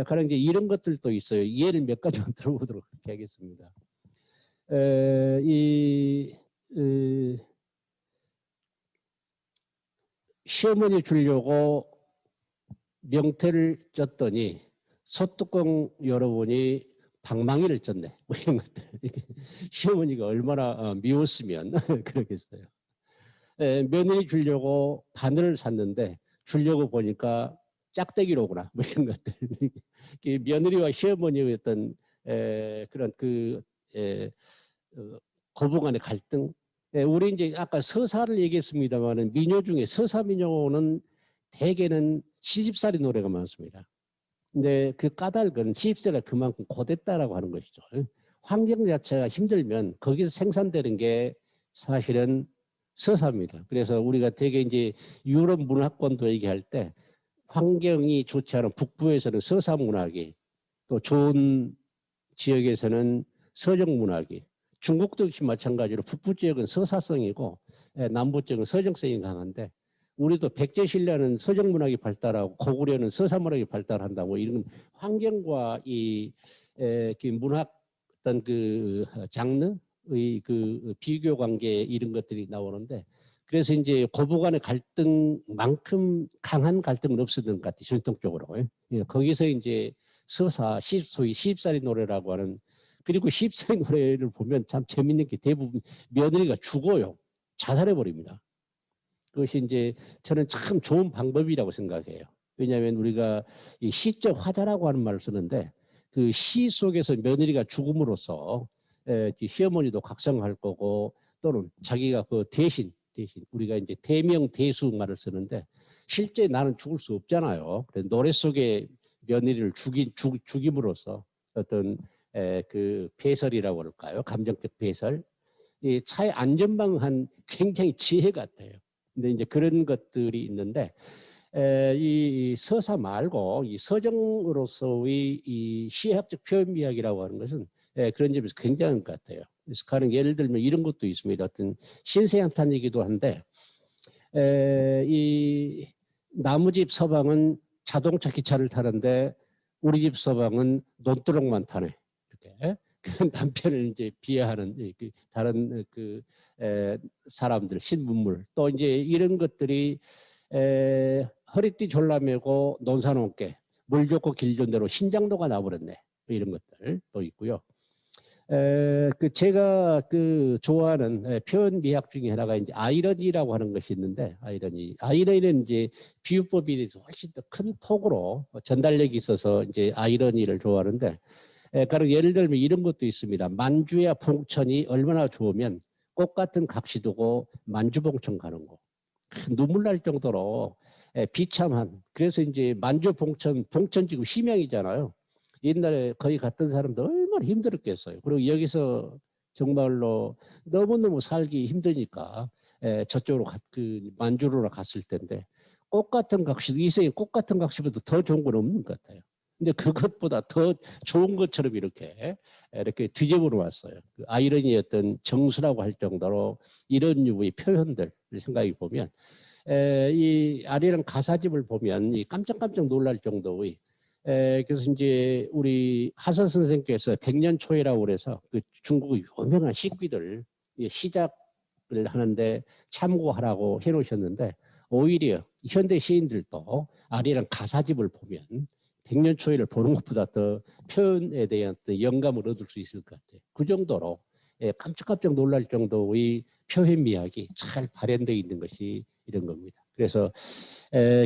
Speaker 2: 가령 이제 이런 것들도 있어요. 예를 몇 가지만 들어보도록 하겠습니다. 시어머니 주려고 명태를 쪘더니 소뚜껑 열어보니 방망이를 쪘네. 뭐 이런 것들. 시어머니가 얼마나 미웠으면 그러겠어요. 며느리 주려고 바늘을 샀는데 주려고 보니까 짝대기로구나. 뭐 이런 것들. 며느리와 시어머니의 어떤 그런 그 고부 간의 갈등. 우리 이제 아까 서사를 얘기했습니다만은 민요 중에 서사 민요는 대개는 시집살이 노래가 많습니다. 근데 그 까닭은 시집살이가 그만큼 고됐다라고 하는 것이죠. 환경 자체가 힘들면 거기서 생산되는 게 사실은 서사입니다. 그래서 우리가 되게 이제 유럽 문화권도 얘기할 때 환경이 좋지 않은 북부에서는 서사 문학이 또 좋은 지역에서는 서정 문학이. 중국도 역시 마찬가지로 북부 지역은 서사성이고 남부 지역은 서정성이 강한데 우리도 백제신라는 서정 문학이 발달하고 고구려는 서사 문학이 발달한다. 뭐 이런 환경과 그 문학 어떤 그 장르의 그 비교 관계 이런 것들이 나오는데 그래서 이제 고부 간의 갈등만큼 강한 갈등은 없었던 것 같아요. 전통적으로. 예, 거기서 이제 서사, 소위 시집살이 노래라고 하는 그리고 시집살이 노래를 보면 참 재밌는 게 대부분 며느리가 죽어요. 자살해버립니다. 그것이 이제 저는 참 좋은 방법이라고 생각해요. 왜냐하면 우리가 이 시적 화자라고 하는 말을 쓰는데 그 시 속에서 며느리가 죽음으로써 시어머니도 각성할 거고 또는 자기가 그 대신 우리가 이제 대명 대수 말을 쓰는데 실제 나는 죽을 수 없잖아요. 그래서 노래 속에 며느리를 죽임으로써 어떤 그 배설이라고 할까요? 감정적 배설. 이 차의 안전방한 굉장히 지혜 같아요. 근데 이제 그런 것들이 있는데 이 서사 말고 이 서정으로서의 이 시학적 표현 미학이라고 하는 것은 그런 점에서 굉장한 것 같아요. 그래서 가령 예를 들면 이런 것도 있습니다. 어떤 신세한탄이기도 한데 이 나무집 서방은 자동차 기차를 타는데 우리 집 서방은 논두렁만 타네. 이렇게 그 남편을 이제 비하하는 다른 그 사람들 신문물 또 이제 이런 것들이 허리띠 졸라매고 논사놓게 물 좋고 길 좋은 대로 신장도가 나버렸네. 이런 것들 또 있고요. 그 제가 그 좋아하는 표현 미학 중에 하나가 이제 아이러니라고 하는 것이 있는데 아이러니는 이제 비유법에 대해서 훨씬 더 큰 폭으로 전달력이 있어서 이제 아이러니를 좋아하는데 가령 예를 들면 이런 것도 있습니다. 만주야 봉천이 얼마나 좋으면 꽃 같은 각시 두고 만주봉천 가는 거 눈물 날 정도로 비참한 그래서 이제 만주 봉천 지금 희명이잖아요. 옛날에 거기 갔던 사람들 얼마나 힘들었겠어요. 그리고 여기서 정말로 너무너무 살기 힘드니까 저쪽으로 그 만주로 갔을 텐데 꽃 같은 각시도 이 생에 꽃 같은 각시보다 더 좋은 건 없는 것 같아요. 근데 그것보다 더 좋은 것처럼 이렇게 뒤집어 왔어요. 그 아이러니의 어떤 정수라고 할 정도로 이런 유의 표현들 생각해 보면 이 아리랑 가사집을 보면 이 깜짝깜짝 놀랄 정도의 그래서 이제 우리 하선 선생께서 백년초이라고 그래서 그 중국의 유명한 시귀들 시작을 하는데 참고하라고 해놓으셨는데 오히려 현대 시인들도 아리랑 가사집을 보면 백년초이를 보는 것보다 더 표현에 대한 영감을 얻을 수 있을 것 같아요. 그 정도로 깜짝깜짝 놀랄 정도의 표현 미학이 잘 발현되어 있는 것이 이런 겁니다. 그래서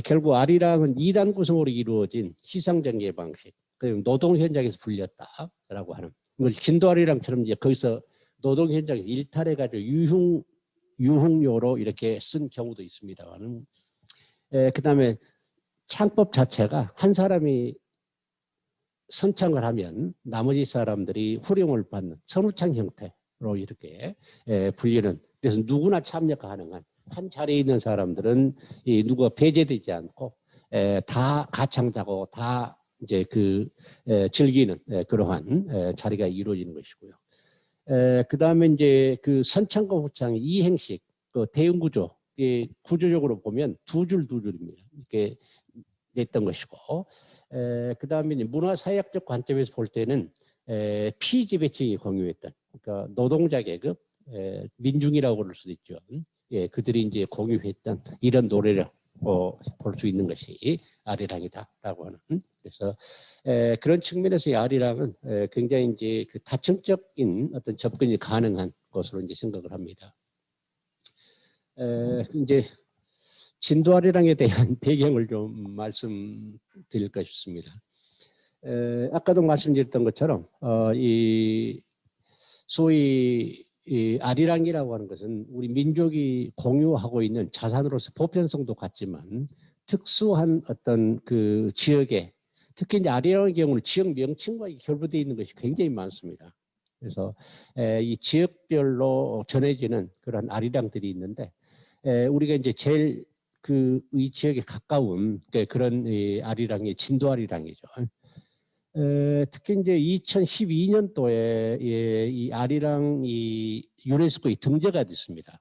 Speaker 2: 결국 아리랑은 2단 구성으로 이루어진 시상전개 방식, 노동 현장에서 불렸다라고 하는 걸 진도아리랑처럼 이제 거기서 노동 현장에서 일탈해가지고 유흥료로 이렇게 쓴 경우도 있습니다만은 그다음에 창법 자체가 한 사람이 선창을 하면 나머지 사람들이 후렴을 받는 선우창 형태로 이렇게 불리는 그래서 누구나 참여 가능한 한 자리에 있는 사람들은 누가 배제되지 않고 다 가창자고 다 이제 즐기는 그러한 자리가 이루어지는 것이고요. 그 다음에 이제 그 선창과 후창 이행식 그 대응 구조 구조적으로 보면 두 줄입니다. 이렇게 냈던 것이고 그 다음에 문화사회학적 관점에서 볼 때는 피지배층이 공유했던 그러니까 노동자 계급 민중이라고 부를 수도 있죠. 그들이 이제 공유했던 이런 노래를 볼 수 있는 것이 아리랑이다라고 하는 그래서 그런 측면에서 아리랑은 굉장히 이제 그 다층적인 어떤 접근이 가능한 것으로 이제 생각을 합니다. 이제 진도아리랑에 대한 배경을 좀 말씀드릴까 싶습니다. 아까도 말씀드렸던 것처럼 이 소위 이 아리랑이라고 하는 것은 우리 민족이 공유하고 있는 자산으로서 보편성도 같지만 특수한 어떤 그 지역에 특히 이제 아리랑의 경우는 지역 명칭과 결부되어 있는 것이 굉장히 많습니다. 그래서 이 지역별로 전해지는 그런 아리랑들이 있는데 우리가 이제 제일 이 지역에 가까운 그런 아리랑이 진도아리랑이죠. 특히 이제 2012년도에 이 아리랑이 유네스코에 등재가 됐습니다.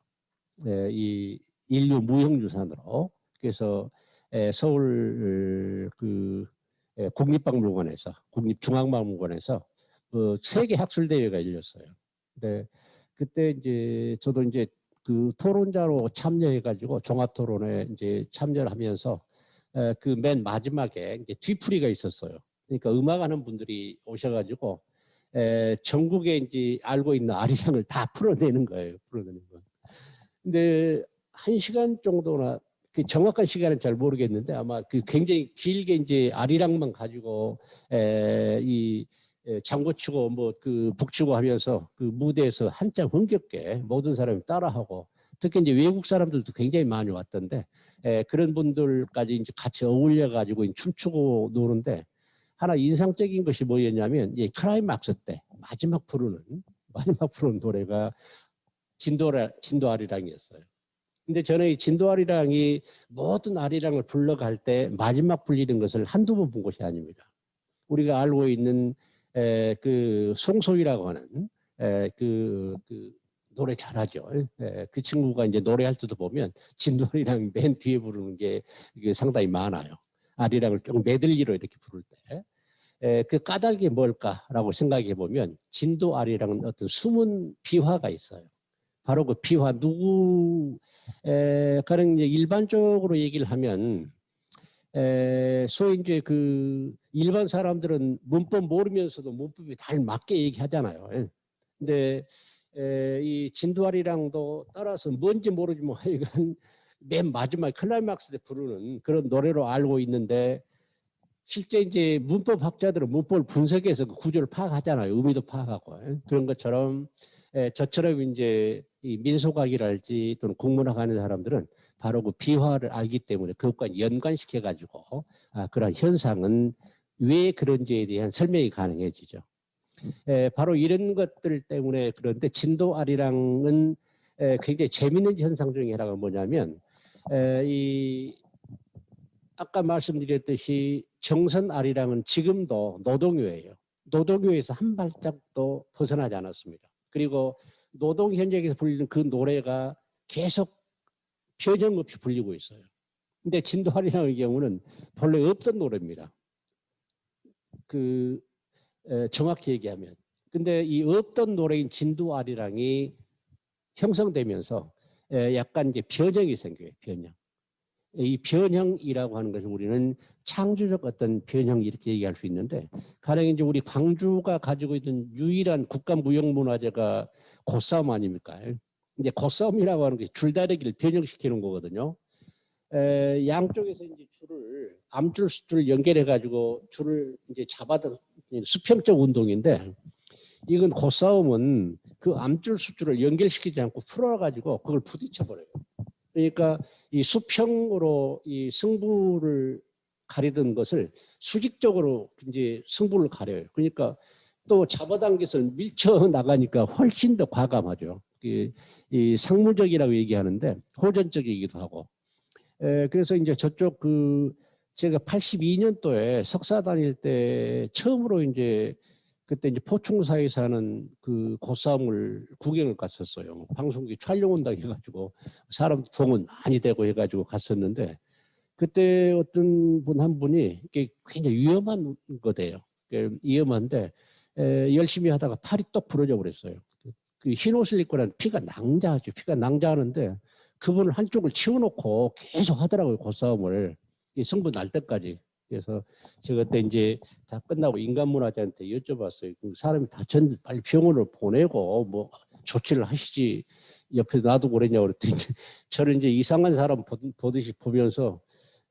Speaker 2: 이 인류 무형유산으로. 그래서 서울 국립박물관에서 국립중앙박물관에서 세계 학술 대회가 열렸어요. 근데 그때 이제 저도 이제 그 토론자로 참여해가지고 종합 토론에 이제 참여를 하면서 그 맨 마지막에 이제 뒤풀이가 있었어요. 그러니까 음악하는 분들이 오셔가지고 전국에 이제 알고 있는 아리랑을 다 풀어내는 거예요. 풀어내는 거. 근데 1시간 정도나 그 정확한 시간은 잘 모르겠는데 아마 그 굉장히 길게 이제 아리랑만 가지고 이 장구치고 뭐 그 북치고 하면서 그 무대에서 한참 흥겹게 모든 사람이 따라하고 특히 이제 외국 사람들도 굉장히 많이 왔던데 그런 분들까지 이제 같이 어울려 가지고 춤추고 노는데 하나 인상적인 것이 뭐였냐면 이 클라이막스 때 마지막 부르는 노래가 진도 아리랑이었어요. 근데 저는 이 진도 아리랑이 모든 아리랑을 불러갈 때 마지막 불리는 것을 한두 번 본 것이 아닙니다. 우리가 알고 있는 그 송소희라고 하는 그 노래 잘하죠. 그 친구가 이제 노래할 때도 보면 진도 아리랑 맨 뒤에 부르는 게 이게 상당히 많아요. 아리랑을 좀 메들리로 이렇게 부를 때. 그 까닭이 뭘까라고 생각해 보면 진도 아리랑은 어떤 숨은 비화가 있어요. 바로 그 비화 가령 이제 일반적으로 얘기를 하면 소위 이제 그 일반 사람들은 문법 모르면서도 문법이 잘 맞게 얘기하잖아요. 근데 이 진도아리랑도 따라서 뭔지 모르지 뭐 하여간 맨 마지막 클라이막스 때 부르는 그런 노래로 알고 있는데 실제 이제 문법 학자들은 문법을 분석해서 그 구조를 파악하잖아요. 의미도 파악하고 그런 것처럼 저처럼 이제 이 민속학이랄지 또는 국문학 하는 사람들은 바로 그 비화를 알기 때문에 그것과 연관시켜 가지고 그런 현상은 왜 그런지에 대한 설명이 가능해지죠. 바로 이런 것들 때문에 그런데 진도 아리랑은 굉장히 재미있는 현상 중에 하나가 뭐냐면 이 아까 말씀드렸듯이 정선 아리랑은 지금도 노동요예요. 노동요에서 한 발짝도 벗어나지 않았습니다. 그리고 노동 현장에서 불리는 그 노래가 계속 변형 없이 불리고 있어요. 근데 진도 아리랑의 경우는 본래 없던 노래입니다. 정확히 얘기하면. 근데 이 없던 노래인 진도 아리랑이 형성되면서 약간 이제 변형이 생겨요. 변형. 이 변형이라고 하는 것을 우리는 창조적 어떤 변형 이렇게 얘기할 수 있는데 가령 이제 우리 광주가 가지고 있는 유일한 국가무형문화재가 고싸움 아닙니까? 이제 고싸움이라고 하는 게 줄다리기를 변형시키는 거거든요. 양쪽에서 이제 암줄 수줄을 연결해 가지고 줄을 이제 잡아다 수평적 운동인데 이건 고싸움은 그 암줄 수줄을 연결시키지 않고 풀어 가지고 그걸 부딪혀 버려요. 그러니까 이 수평으로 이 승부를 가리던 것을 수직적으로 이제 승부를 가려요. 그러니까 또 잡아당겨서 밀쳐 나가니까 훨씬 더 과감하죠. 이 상무적이라고 얘기하는데 호전적이기도 하고. 그래서 이제 저쪽 제가 82년도에 석사 다닐 때 처음으로 이제 그때 이제 포충사에서 하는 그 고싸움을 구경을 갔었어요. 방송국이 촬영 온다고 해가지고 사람 동원 많이 되고 해가지고 갔었는데 그때 어떤 분 한 분이 이게 굉장히 위험한 거대요. 위험한데 열심히 하다가 팔이 똑 부러져 버렸어요. 그 흰 옷을 입고 난 피가 낭자하죠. 피가 낭자하는데 그분을 한쪽을 치워놓고 계속 하더라고요. 고싸움을. 승부 날 때까지. 그래서 제가 그때 이제 다 끝나고 인간문화재한테 여쭤봤어요. 그 사람이 다쳤는데 빨리 병원을 보내고 뭐 조치를 하시지 옆에 놔두고 그랬냐고 그랬더니 저를 이제 이상한 사람 보듯이 보면서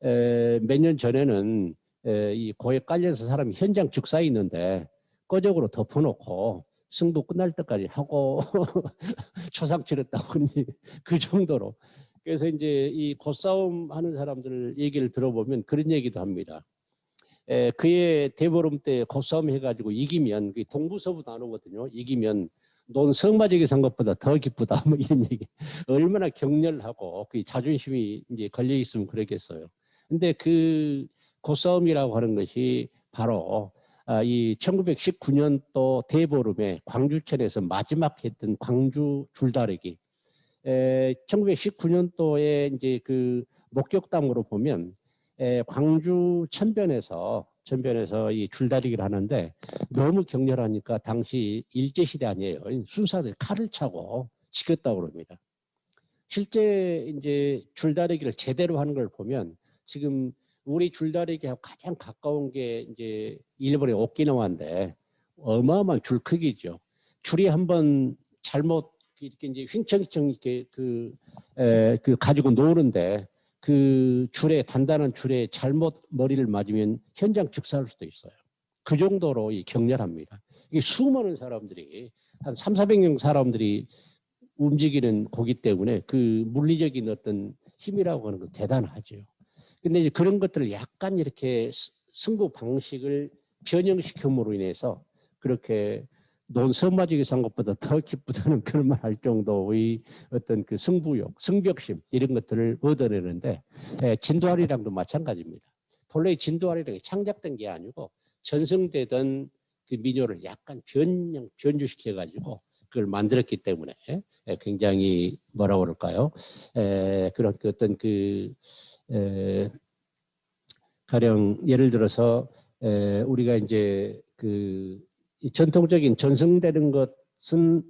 Speaker 2: 몇 년 전에는 이 고에 깔려서 사람이 현장 즉사에 있는데 꺼적으로 덮어놓고 승부 끝날 때까지 하고 초상 치렀다고 그 정도로. 그래서 이제 이 고싸움 하는 사람들 얘기를 들어보면 그런 얘기도 합니다. 그의 대보름 때 고싸움 해가지고 이기면 동부서부 나누거든요. 이기면 넌 성마적인 산 것보다 더 기쁘다. 뭐 이런 얘기. 얼마나 격렬하고 그 자존심이 이제 걸려 있으면 그러겠어요. 근데 그 고싸움이라고 하는 것이 바로 이 1919년도 대보름에 광주천에서 마지막 했던 광주 줄다리기. 1919년도에 이제 그 목격담으로 보면 광주 천변에서 이 줄다리기를 하는데 너무 격렬하니까 당시 일제시대 아니에요. 순사들 칼을 차고 지켰다고 그럽니다. 실제 이제 줄다리기를 제대로 하는 걸 보면 지금 우리 줄다리기하고 가장 가까운 게 이제 일본의 오키나와인데 어마어마한 줄 크기죠. 줄이 한번 잘못 이렇게 이제 휘청휘청 이렇게 그 가지고 노는데 그 줄에 단단한 줄에 잘못 머리를 맞으면 현장 즉사할 수도 있어요. 그 정도로 격렬합니다. 이게 수많은 사람들이 한 3, 400명 사람들이 움직이는 거기 때문에 그 물리적인 어떤 힘이라고 하는 건 대단하죠. 근데 이제 그런 것들을 약간 이렇게 승부 방식을 변형시킴으로 인해서 그렇게 논선마저기 산 것보다 더 기쁘다는 그런 말 할 정도의 어떤 그 승부욕, 승벽심 이런 것들을 얻어내는데 진도아리랑도 마찬가지입니다. 본래 진도아리랑이 창작된 게 아니고 전승되던 그 민요를 약간 변주시켜가지고 그걸 만들었기 때문에 굉장히 뭐라고 그럴까요? 그런 어떤 그 가령 예를 들어서 우리가 이제 그 전통적인 전승되는 것은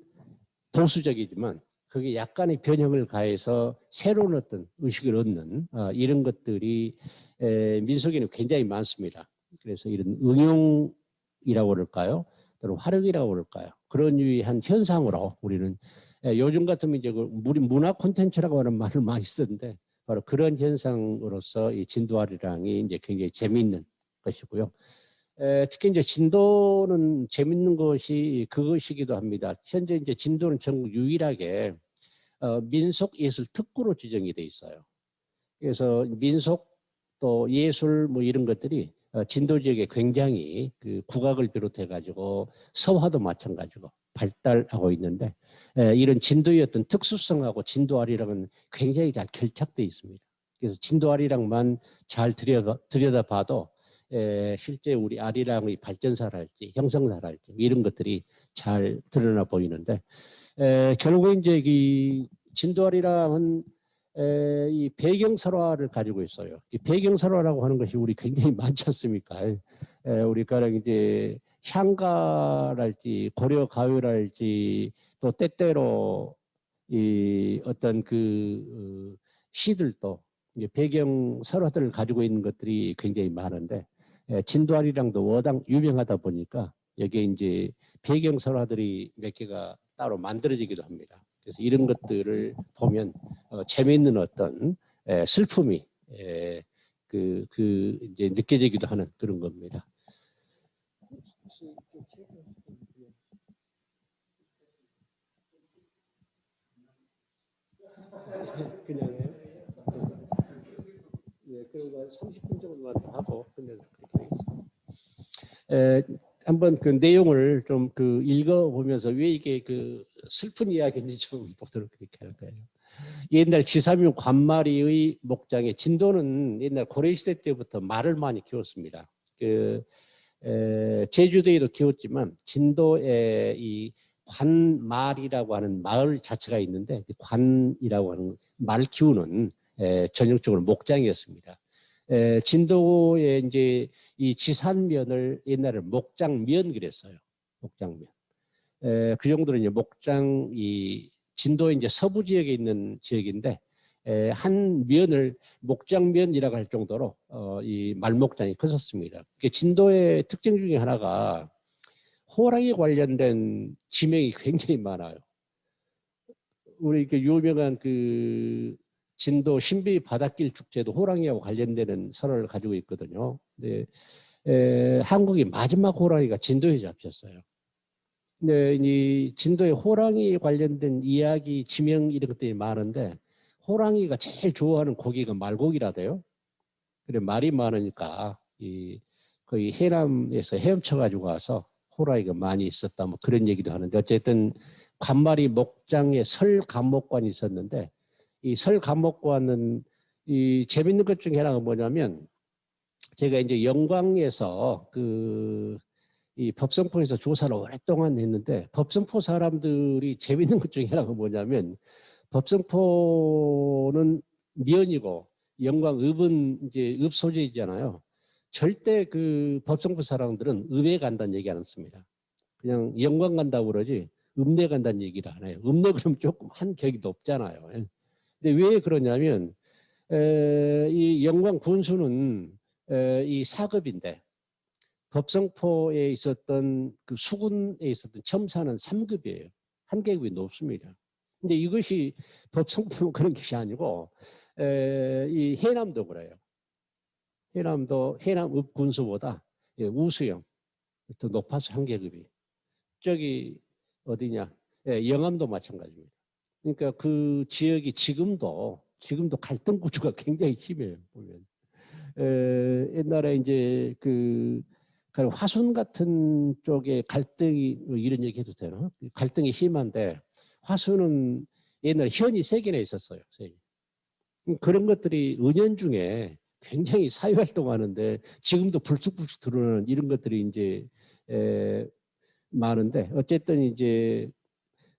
Speaker 2: 보수적이지만 그게 약간의 변형을 가해서 새로운 어떤 의식을 얻는 이런 것들이 민속에는 굉장히 많습니다. 그래서 이런 응용이라고 그럴까요? 또는 활용이라고 그럴까요? 그런 유의한 현상으로 우리는 요즘 같으면 이제 우리 문화 콘텐츠라고 하는 말을 많이 쓰는데 바로 그런 현상으로서 이 진도아리랑이 이제 굉장히 재미있는 것이고요. 특히 이제 진도는 재밌는 것이 그것이기도 합니다. 현재 이제 진도는 전국 유일하게 민속 예술 특구로 지정이 돼 있어요. 그래서 민속 또 예술 뭐 이런 것들이 진도 지역에 굉장히 그 국악을 비롯해 가지고 서화도 마찬가지고 발달하고 있는데 이런 진도의 어떤 특수성하고 진도아리랑은 굉장히 잘 결착돼 있습니다. 그래서 진도아리랑만 잘 들여다봐도 실제 우리 아리랑의 발전사랄지 형성사랄지 이런 것들이 잘 드러나 보이는데 결국 이제 이 진도아리랑은 이 배경설화를 가지고 있어요. 이 배경설화라고 하는 것이 우리 굉장히 많지 않습니까? 우리 가령 이제 향가랄지 고려가요랄지 또 때때로 이 어떤 그 시들도 배경 설화들을 가지고 있는 것들이 굉장히 많은데 진도아리랑도 워낙 유명하다 보니까 여기에 이제 배경 설화들이 몇 개가 따로 만들어지기도 합니다. 그래서 이런 것들을 보면 재미있는 어떤 슬픔이 이제 느껴지기도 하는 그런 겁니다. 그냥 그리고 30분 정도만 더 하고 끝내도록 그렇게 하겠습니다. 한번 그 내용을 좀 그 읽어보면서 왜 이게 그 슬픈 이야기인지 좀 보도록 그렇게 할까요? 옛날 지사묘 관마리의 목장에 진도는 옛날 고려시대 때부터 말을 많이 키웠습니다. 제주도에도 키웠지만 진도에 이 관말이라고 하는 마을 자체가 있는데 관이라고 하는 말 키우는 전형적으로 목장이었습니다. 진도에 이제 이 지산면을 옛날에 목장면 그랬어요. 목장면. 그 정도로 이제 목장 이 진도의 이제 서부 지역에 있는 지역인데 한 면을 목장면이라고 할 정도로 이 말목장이 컸었습니다. 진도의 특징 중에 하나가 호랑이 관련된 지명이 굉장히 많아요. 우리 그 유명한 그 진도 신비 바닷길 축제도 호랑이하고 관련되는 설을 가지고 있거든요. 근데 한국의 마지막 호랑이가 진도에 잡혔어요. 근데 이 진도에 호랑이 관련된 이야기, 지명 이런 것들이 많은데 호랑이가 제일 좋아하는 고기가 말고기라대요. 그래 말이 많으니까 거의 해남에서 헤엄쳐 가지고 와서 호랑이가 많이 있었다 뭐 그런 얘기도 하는데 어쨌든 관마리 목장에 설감목관이 있었는데 이 설감목관은 이 재밌는 것 중에 하나가 뭐냐면 제가 이제 영광에서 그 이 법성포에서 조사를 오랫동안 했는데 법성포 사람들이 재밌는 것 중에 하나가 뭐냐면 법성포는 미연이고 영광읍은 이제 읍 소재이잖아요. 절대 그 법성포 사람들은 읍에 간다는 얘기 안 했습니다. 그냥 영광 간다고 그러지 읍내 간다는 얘기를 안 해요. 읍내 그럼 조금 한 격이 높잖아요. 근데 왜 그러냐면 이 영광 군수는 이 사급인데 법성포에 있었던 그 수군에 있었던 첨사는 3급이에요. 한 계급이 높습니다. 근데 이것이 법성포는 그런 것이 아니고 이 해남도 그래요. 해남도 해남읍 군수보다 우수영 더 높아서 한 계급이. 저기 어디냐? 영암도 마찬가지입니다. 그러니까 그 지역이 지금도 갈등 구조가 굉장히 심해요. 보면 옛날에 이제 그 화순 같은 쪽에 갈등이 이런 얘기 해도 되나? 갈등이 심한데 화순은 옛날에 현이 3개나 있었어요. 그런 것들이 은연중에 굉장히 사회활동하는데 지금도 불쑥불쑥 드러나는 이런 것들이 이제 많은데 어쨌든 이제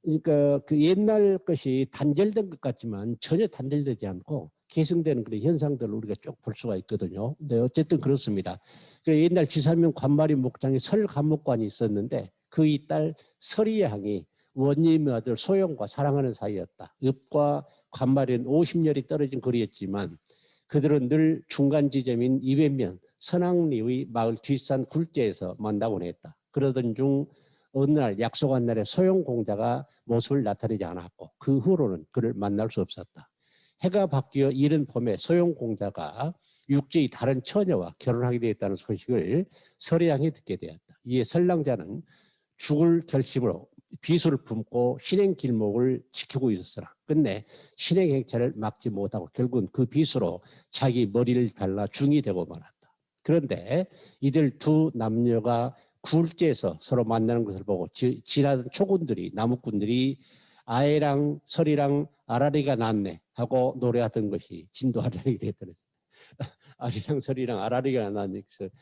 Speaker 2: 그러니까 그 옛날 것이 단절된 것 같지만 전혀 단절되지 않고 계승되는 그런 현상들을 우리가 쭉 볼 수가 있거든요. 근데 어쨌든 그렇습니다. 옛날 지사명 관마리 목장에 설감목관이 있었는데 그의 딸 설이양이 원님의 아들 소영과 사랑하는 사이였다. 읍과 관마리는 50열이 떨어진 거리였지만 그들은 늘 중간 지점인 200면 선왕리의 마을 뒷산 굴제에서 만나곤 했다. 그러던 중 어느 날 약속한 날에 소영공자가 모습을 나타내지 않았고 그 후로는 그를 만날 수 없었다. 해가 바뀌어 이른 봄에 소영공자가 육지의 다른 처녀와 결혼하게 되었다는 소식을 설혜양이 듣게 되었다. 이에 설랑자는 죽을 결심으로 비수를 품고 신행 길목을 지키고 있었으나 끝내 신행 행차를 막지 못하고 결국은 그 비수로 자기 머리를 갈라 중이 되고 말았다. 그런데 이들 두 남녀가 굴지에서 서로 만나는 것을 보고 지나던 초군들이 나무꾼들이 아애랑 설이랑 아라리가 났네 하고 노래하던 것이 진도 아라리 되더라. 아리랑 설이랑 아라리가 났네. 그래서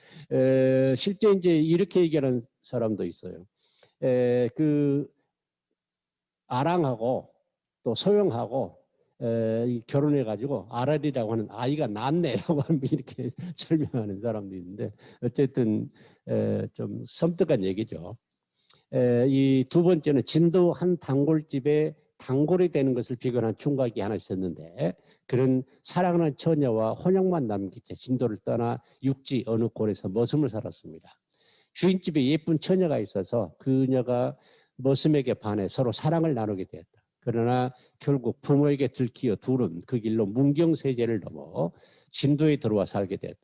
Speaker 2: 실제 이제 이렇게 얘기하는 사람도 있어요. 그 아랑하고 또 소영하고 결혼해가지고 아라리라고 하는 아이가 낳네라고 하면 이렇게 설명하는 사람도 있는데 어쨌든 좀 섬뜩한 얘기죠. 이 두 번째는 진도 한 단골집에 단골이 되는 것을 비견한 총각이 하나 있었는데 그런 사랑하는 처녀와 혼역만 남긴 채 진도를 떠나 육지 어느 곳에서 머슴을 살았습니다. 주인집에 예쁜 처녀가 있어서 그녀가 머슴에게 반해 서로 사랑을 나누게 되었다. 그러나 결국 부모에게 들키어 둘은 그 길로 문경세제를 넘어 진도에 들어와 살게 되었다.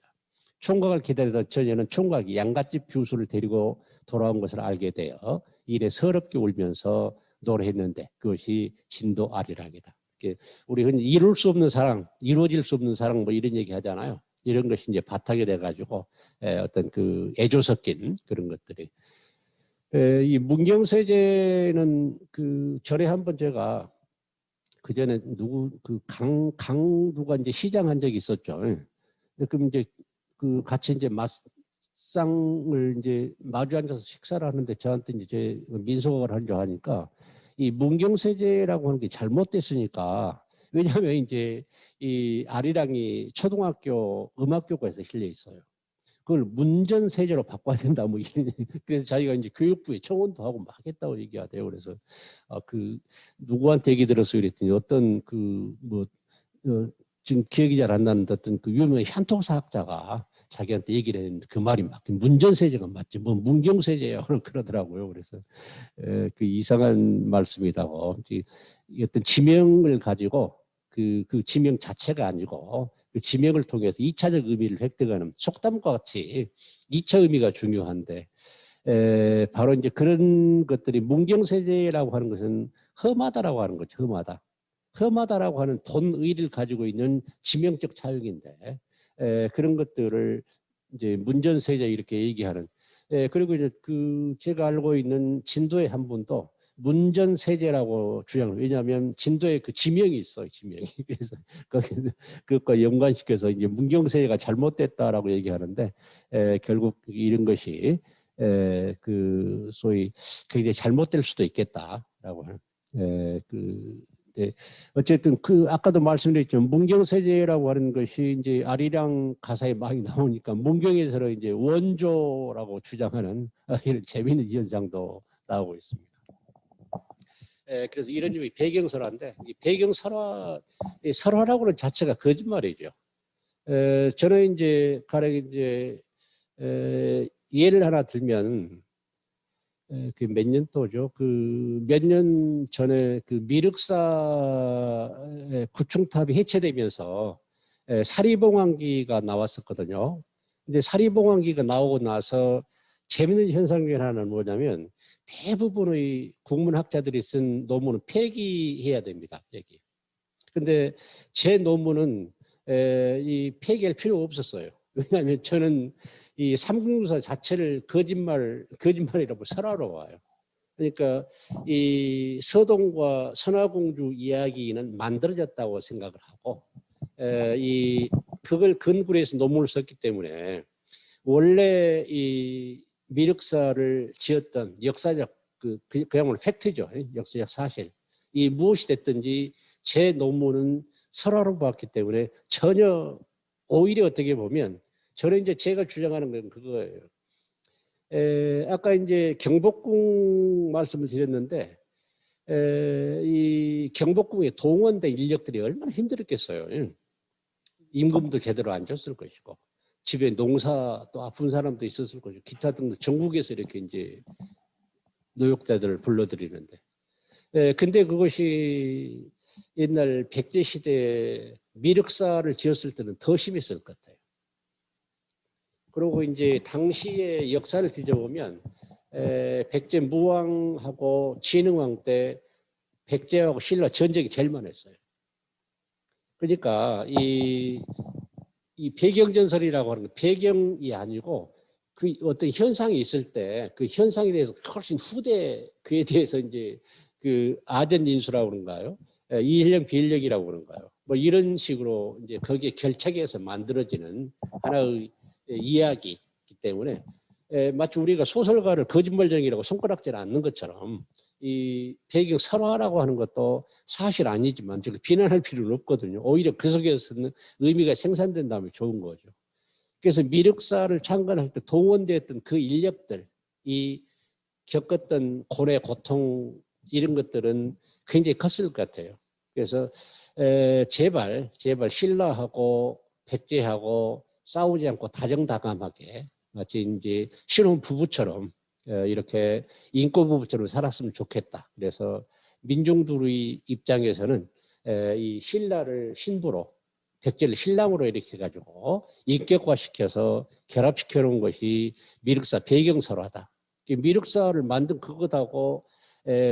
Speaker 2: 총각을 기다리던 처녀는 총각이 양갓집 교수를 데리고 돌아온 것을 알게 되어 이래 서럽게 울면서 노래했는데 그것이 진도 아리랑이다. 우리 흔히 이룰 수 없는 사랑, 이루어질 수 없는 사랑 뭐 이런 얘기 하잖아요. 이런 것이 이제 바탕이 돼가지고 어떤 그 애조 섞인 그런 것들이. 이 문경세제는 그 절에 한번 제가 그 전에 누가 이제 시장한 적이 있었죠. 그럼 이제 그 같이 이제 맛상을 이제 마주 앉아서 식사를 하는데 저한테 이제 민속을 하려 하니까 이 문경세제라고 하는 게 잘못됐으니까 왜냐하면 이제 이 아리랑이 초등학교 음악교과에서 실려 있어요. 그걸 문전세제로 바꿔야 된다 뭐 이런 그래서 자기가 이제 교육부에 청원도 하고 막 했다고 얘기하대요. 그래서 그 누구한테 얘기 들어서 그랬더니 어떤 지금 기억이 잘 안 나는데 어떤 그 유명한 현토사학자가 자기한테 얘기를 했는데 그 말이 막 문전세제가 맞지 뭐 문경세제야 그러더라고요. 그래서 그 이상한 말씀이다고 어떤 지명을 가지고 그 지명 자체가 아니고 그 지명을 통해서 2차적 의미를 획득하는 속담과 같이 2차 의미가 중요한데 바로 이제 그런 것들이 문경세제라고 하는 것은 험하다라고 하는 거죠. 험하다라고 하는 돈의를 가지고 있는 지명적 차용인데 그런 것들을 이제 문전세제 이렇게 얘기하는 그리고 이제 그 제가 알고 있는 진도의 한 분도 문전세제라고 주장을 왜냐하면 진도에 그 지명이 있어요. 지명이 그래서 그것과 연관시켜서 이제 문경세제가 잘못됐다라고 얘기하는데 결국 이런 것이 그 소위 굉장히 잘못될 수도 있겠다라고 하는 네. 어쨌든 그 아까도 말씀드렸지만 문경세제라고 하는 것이 이제 아리랑 가사에 많이 나오니까 문경에서 이제 원조라고 주장하는 이런 재미있는 현상도 나오고 있습니다. 그래서 이런 점이 배경설화인데 이 배경설화, 이 설화라고는 자체가 거짓말이죠. 저는 이제 가령 이제 예를 하나 들면 그 몇 년도죠. 그 몇 년 전에 그 미륵사 구충탑이 해체되면서 사리봉황기가 나왔었거든요. 근데 사리봉황기가 나오고 나서 재밌는 현상 중에 하나는 뭐냐면 대부분의 국문학자들이 쓴 논문은 폐기해야 됩니다. 폐기. 근데 제 논문은 이 폐기할 필요가 없었어요. 왜냐하면 저는 이 삼국유사 자체를 거짓말이라고 설화로 와요. 그러니까 이 서동과 선화공주 이야기는 만들어졌다고 생각을 하고 그걸 근거로 해서 논문을 썼기 때문에 원래 이 미륵사를 지었던 역사적 그야말로 팩트죠. 역사적 사실. 이 무엇이 됐든지 제 논문은 설화로 봤기 때문에 전혀 오히려 어떻게 보면 저는 이제 제가 주장하는 건 그거예요. 아까 이제 경복궁 말씀을 드렸는데 이 경복궁에 동원된 인력들이 얼마나 힘들었겠어요. 임금도 제대로 안 줬을 것이고 집에 농사 또 아픈 사람도 있었을 것이고 기타 등등 전국에서 이렇게 이제 노역자들을 불러들이는데 근데 그것이 옛날 백제 시대 미륵사를 지었을 때는 더 심했을 것 같아요. 그리고 이제 당시의 역사를 뒤져보면 백제 무왕하고 진흥왕 때 백제하고 신라 전쟁이 제일 많았어요. 그러니까 이 배경전설이라고 하는 건 배경이 아니고 그 어떤 현상이 있을 때 그 현상에 대해서 훨씬 후대 그에 대해서 이제 그 아전인수라고 그런가요? 이일력 비일력이라고 그런가요? 뭐 이런 식으로 이제 거기에 결착해서 만들어지는 하나의 이야기이기 때문에 마치 우리가 소설가를 거짓말쟁이라고 손가락질 않는 것처럼 이 배경 설화라고 하는 것도 사실 아니지만 저를 비난할 필요는 없거든요. 오히려 그 속에서는 의미가 생산된다면 좋은 거죠. 그래서 미륵사를 창건할 때 동원되었던 그 인력들, 이 겪었던 고뇌, 고통 이런 것들은 굉장히 컸을 것 같아요. 그래서 제발 신라하고 백제하고 싸우지 않고 다정다감하게 마치 이제 신혼 부부처럼 이렇게 인권 부부처럼 살았으면 좋겠다. 그래서 민중들의 입장에서는 이 신라를 신부로 백제를 신랑으로 이렇게 해가지고 인격화시켜서 결합시켜 놓은 것이 미륵사 배경설화다. 미륵사를 만든 그것하고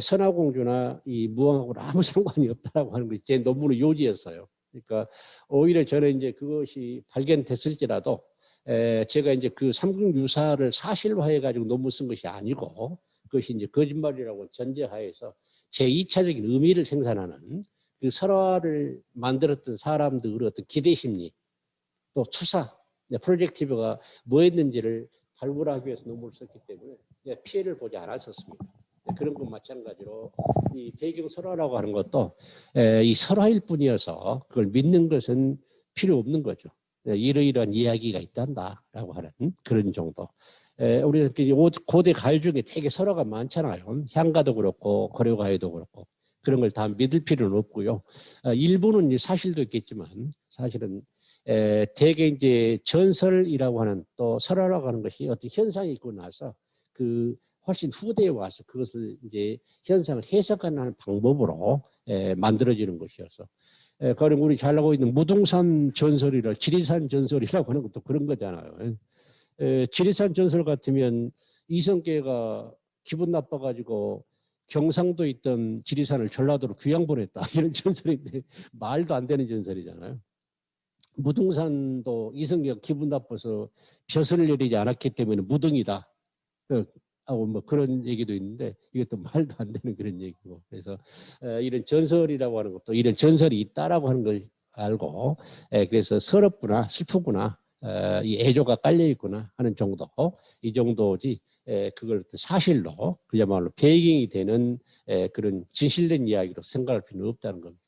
Speaker 2: 선화공주나 이 무왕하고는 아무 상관이 없다라고 하는 것이 제 논문의 요지였어요. 그러니까 오히려 저는 이제 그것이 발견됐을지라도 제가 이제 그 삼국유사를 사실화해 가지고 논문 쓴 것이 아니고 그것이 이제 거짓말이라고 전제하에서 제 2차적인 의미를 생산하는 그 설화를 만들었던 사람들의 어떤 기대심리 또 투사 프로젝티브가 뭐였는지를 발굴하기 위해서 논문을 썼기 때문에 피해를 보지 않았었습니다. 그런 것 마찬가지로 이 배경 설화라고 하는 것도 이 설화일 뿐이어서 그걸 믿는 것은 필요 없는 거죠. 이러이러한 이야기가 있단다라고 하는 그런 정도. 우리가 고대 가요 중에 되게 설화가 많잖아요. 향가도 그렇고 고려가요도 그렇고 그런 걸 다 믿을 필요는 없고요. 일부는 사실도 있겠지만 사실은 대개 이제 전설이라고 하는 또 설화라고 하는 것이 어떤 현상이 있고 나서 그 훨씬 후대에 와서 그것을 이제 현상을 해석하는 방법으로 만들어지는 것이어서 그럼 우리 잘 알고 있는 무등산 전설이라 지리산 전설이라고 하는 것도 그런 거잖아요. 지리산 전설 같으면 이성계가 기분 나빠가지고 경상도에 있던 지리산을 전라도로 귀양 보냈다 이런 전설인데 말도 안 되는 전설이잖아요. 무등산도 이성계가 기분 나빠서 벼슬을 내리지 않았기 때문에 무등이다. 하고 뭐 그런 얘기도 있는데 이것도 말도 안 되는 그런 얘기고 그래서 이런 전설이라고 하는 것도 이런 전설이 있다라고 하는 걸 알고 그래서 서럽구나 슬프구나 이 애조가 깔려 있구나 하는 정도 이 정도지 그걸 어떤 사실로 그야말로 배경이 되는 그런 진실된 이야기로 생각할 필요는 없다는 겁니다.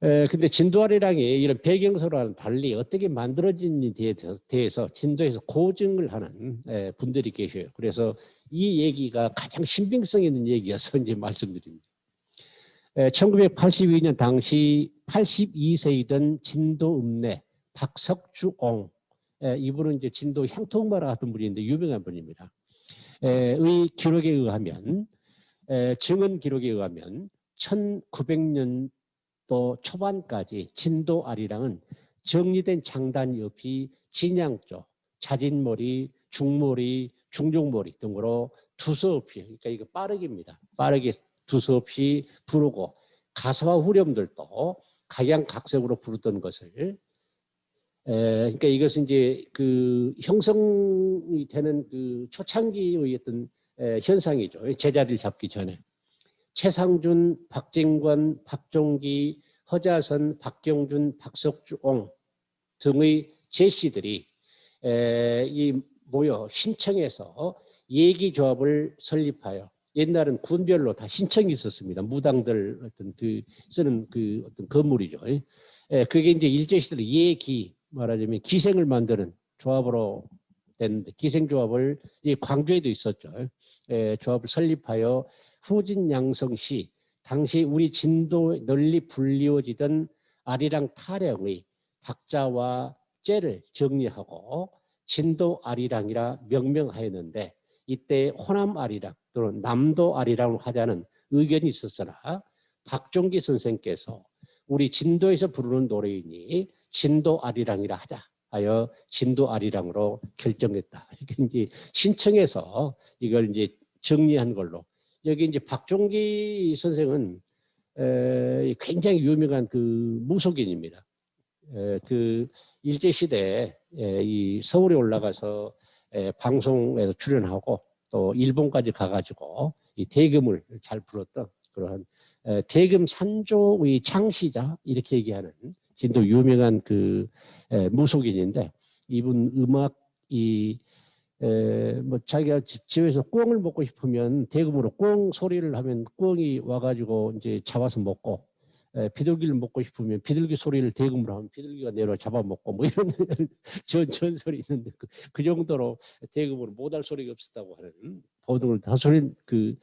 Speaker 2: 근데 진도아리랑이 이런 배경서와는 달리 어떻게 만들어진지에 대해서 진도에서 고증을 하는 분들이 계셔요. 그래서 이 얘기가 가장 신빙성 있는 얘기여서 이제 말씀드립니다. 1982년 당시 82세이던 진도 읍내 박석주옹, 이분은 이제 진도 향토마라 같은 분인데 유명한 분입니다. 의 기록에 의하면, 증언 기록에 의하면 1900년도 초반까지 진도 아리랑은 정리된 장단이 없이 진양조, 자진머리, 중머리, 중종머리 등으로 두서없이, 그러니까 이거 빠르게입니다. 빠르게 두서없이 부르고 가사와 후렴들도 각양각색으로 부르던 것을, 그러니까 이것은 이제 그 형성이 되는 그 초창기의 어떤 현상이죠. 제자리를 잡기 전에. 최상준, 박진권, 박종기, 허자선, 박경준, 박석주옹 등의 제시들이 이 모여 신청해서 얘기조합을 설립하여, 옛날은 군별로 다 신청이 있었습니다. 무당들 어떤 그 쓰는 그 어떤 건물이죠. 그게 이제 일제시대의 예기, 말하자면 기생을 만드는 조합으로 됐는데, 기생조합을 광주에도 있었죠. 조합을 설립하여 후진양성시, 당시 우리 진도 널리 불리워지던 아리랑 타령의 박자와 째를 정리하고 진도 아리랑이라 명명하였는데, 이때 호남 아리랑 또는 남도 아리랑을 하자는 의견이 있었으나 박종기 선생께서 우리 진도에서 부르는 노래이니 진도 아리랑이라 하자 하여 진도 아리랑으로 결정했다. 이렇게 이제 신청해서 이걸 이제 정리한 걸로. 여기 이제 박종기 선생은 굉장히 유명한 그 무속인입니다. 그 일제 시대에 이 서울에 올라가서 방송에서 출연하고 또 일본까지 가가지고 이 대금을 잘 불었던 그러한 대금 산조의 창시자 이렇게 얘기하는 진도 유명한 그 무속인인데, 이분 음악이 뭐 자기가 집에서 꿩을 먹고 싶으면 대금으로 꿩 소리를 하면 꿩이 와가지고 이제 잡아서 먹고, 비둘기를 먹고 싶으면 비둘기 소리를 대금으로 하면 비둘기가 내려 잡아먹고 뭐 이런 전설이 있는데, 그 정도로 대금으로 못할 소리가 없었다고 하는 보도를 다소린 그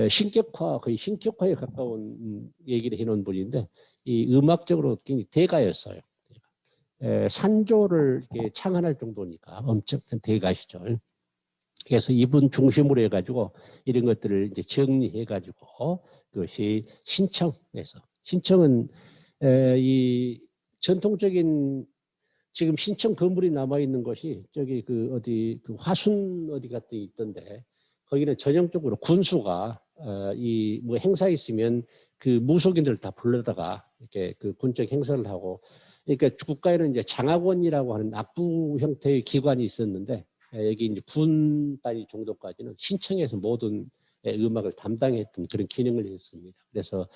Speaker 2: 신격화, 거의 신격화에 가까운 얘기를 해놓은 분인데, 이 음악적으로 굉장히 대가였어요. 산조를 이렇게 창안할 정도니까 엄청 대가시죠. 그래서 이분 중심으로 해가지고 이런 것들을 이제 정리해가지고 그것이 신청해서, 신청은 이 전통적인 지금 신청 건물이 남아 있는 것이 저기 그 어디 그 화순 어디 같은 데 있던데, 거기는 전형적으로 군수가 이 뭐 행사 있으면 그 무속인들 다 불러다가 이렇게 그 군적 행사를 하고, 그러니까 국가에는 이제 장학원이라고 하는 악부 형태의 기관이 있었는데, 여기 이제 군 단위 정도까지는 신청해서 모든 음악을 담당했던 그런 기능을 했습니다. 그래서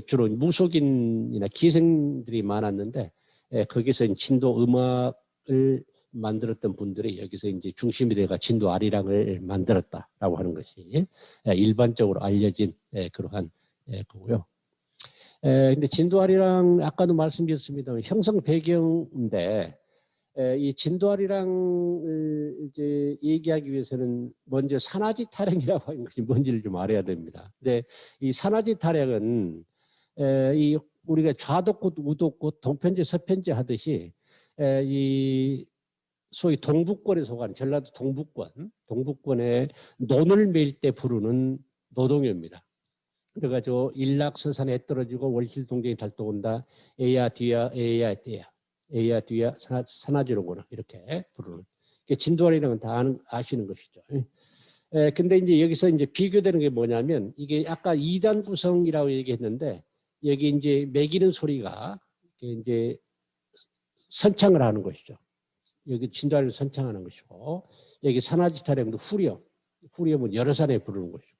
Speaker 2: 주로 무속인이나 기생들이 많았는데, 거기서 진도 음악을 만들었던 분들이 여기서 이제 중심이 돼가 진도 아리랑을 만들었다라고 하는 것이 일반적으로 알려진 그러한 거고요. 근데 진도 아리랑 아까도 말씀드렸습니다. 형성 배경인데, 이 진도 아리랑을 이제 얘기하기 위해서는 먼저 산화지 타령이라고 하는 것이 뭔지를 좀 알아야 됩니다. 근데 이 산화지 타령은 이 우리가 좌도꽃, 우도꽃, 동편제, 서편제 하듯이 이 소위 동북권에 속한 전라도 동북권에 논을 맬 때 부르는 노동요입니다. 그래가지고 일락서산에 떨어지고 월실동정이 달떠온다. 에야 뒤야 에야 떼야 에야 뒤야 산화지로구나 이렇게 부르는. 진도아리랑은 다 아시는 것이죠. 근데 이제 여기서 이제 비교되는 게 뭐냐면, 이게 아까 2단 구성이라고 얘기했는데, 여기 이제 매기는 소리가 이제 선창을 하는 것이죠. 여기 진도아리를 선창하는 것이고, 여기 산화지 타령도 후렴은 여러 산에 부르는 것이고,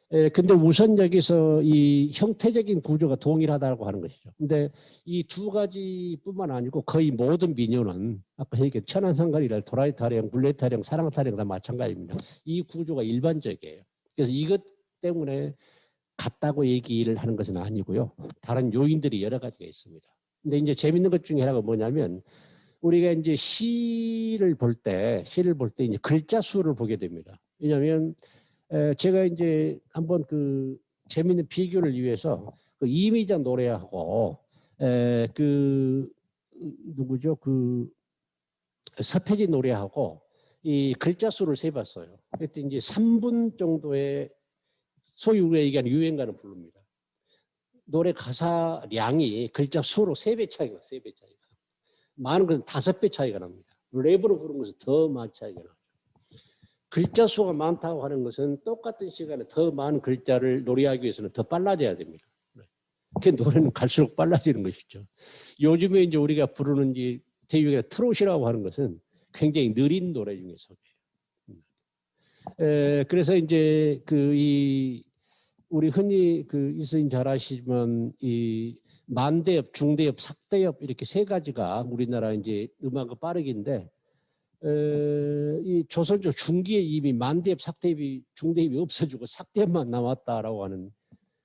Speaker 2: 근데 우선 여기서 이 형태적인 구조가 동일하다고 하는 것이죠. 근데 이 두 가지뿐만 아니고 거의 모든 민요는 아까 얘기한 천안성가리라 도라이 타령, 굴레 타령, 사랑 타령 다 마찬가지입니다. 이 구조가 일반적이에요. 그래서 이것 때문에 같다고 얘기를 하는 것은 아니고요. 다른 요인들이 여러 가지가 있습니다. 근데 이제 재밌는 것 중에 하나가 뭐냐면 우리가 이제 시를 볼 때 이제 글자 수를 보게 됩니다. 왜냐하면 제가 이제 한번 그 재밌는 비교를 위해서 그 이미자 노래하고 그 누구죠? 그 서태지 노래하고 이 글자 수를 세봤어요. 그때 이제 3분 정도의 소위 우리가 얘기하는 유행가를 부릅니다. 노래 가사량이 글자 수로 3배 차이가 나요. 3배 차이가. 많은 것은 5배 차이가 납니다. 랩으로 부른 것은 더 많은 차이가 나요. 글자 수가 많다고 하는 것은 똑같은 시간에 더 많은 글자를 노래하기 위해서는 더 빨라져야 됩니다. 그 노래는 갈수록 빨라지는 것이죠. 요즘에 이제 우리가 부르는 이 대유가 트롯이라고 하는 것은 굉장히 느린 노래 중에 속해요. 그래서 이제 우리 흔히 그 이선님 잘 아시지만 이 만대엽, 중대엽, 삭대엽 이렇게 세 가지가 우리나라 이제 음악의 빠르기인데 이 조선조 중기에 이미 만대엽, 삭대엽이 중대엽이 없어지고 삭대엽만 남았다라고 하는.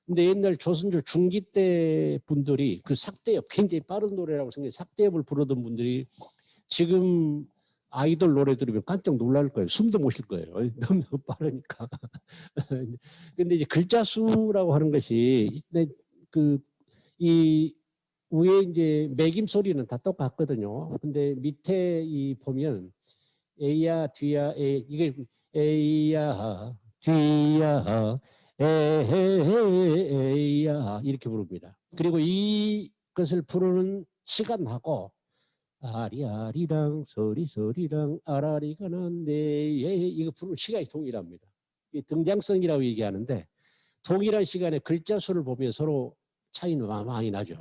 Speaker 2: 근데 옛날 조선조 중기 때 분들이 그 삭대엽 굉장히 빠른 노래라고 생각해 삭대엽을 부르던 분들이 지금 아이돌 노래 들으면 깜짝 놀랄 거예요. 숨도 못 쉴 거예요. 너무 빠르니까. 근데 이제 글자 수라고 하는 것이 이 위에 이제 매김 소리는 다 똑같거든요. 근데 밑에 이 보면 에야 뒤야 이게 에야 뒤야 에야 이렇게 부릅니다. 그리고 이것을 부르는 시간하고 아리아리랑 서리서리랑 아라리가 난데 이거 부르는 시간이 동일합니다. 이 등장성이라고 얘기하는데 동일한 시간에 글자 수를 보면 서로 차이는 많이 나죠.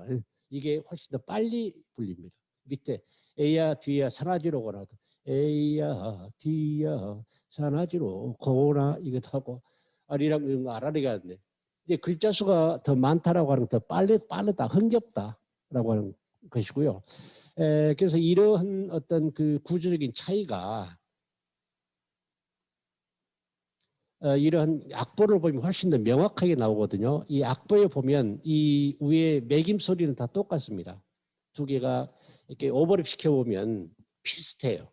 Speaker 2: 이게 훨씬 더 빨리 불립니다. 밑에 에야 뒤야 사라지로 고라도 에야 뒤야 사라지로 고라 이것도 하고 아리랑 이런 거 아라리가 하는데 이제 글자 수가 더 많다라고 하는 더 빠르다 흥겹다라고 하는 것이고요. 그래서 이러한 어떤 그 구조적인 차이가 이러한 악보를 보면 훨씬 더 명확하게 나오거든요. 이 악보에 보면 이 위에 매김 소리는 다 똑같습니다. 두 개가 이렇게 오버랩 시켜보면 비슷해요.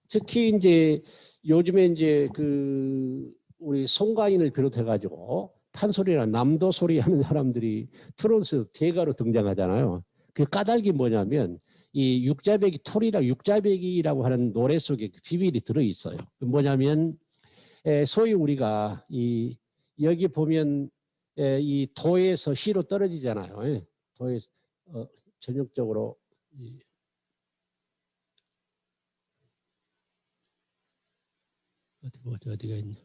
Speaker 2: 특히 이제 요즘에 이제 그 우리 송가인을 비롯해가지고 판소리나 남도 소리 하는 사람들이 트로트 대가로 등장하잖아요. 그 까닭이 뭐냐면 이 육자배기 톨이랑 육자배기라고 하는 노래 속에 그 비밀이 들어있어요. 뭐냐면 소위 우리가 여기 보면 이 도에서 시로 떨어지잖아요. 도에 전형적으로 어디가 있냐?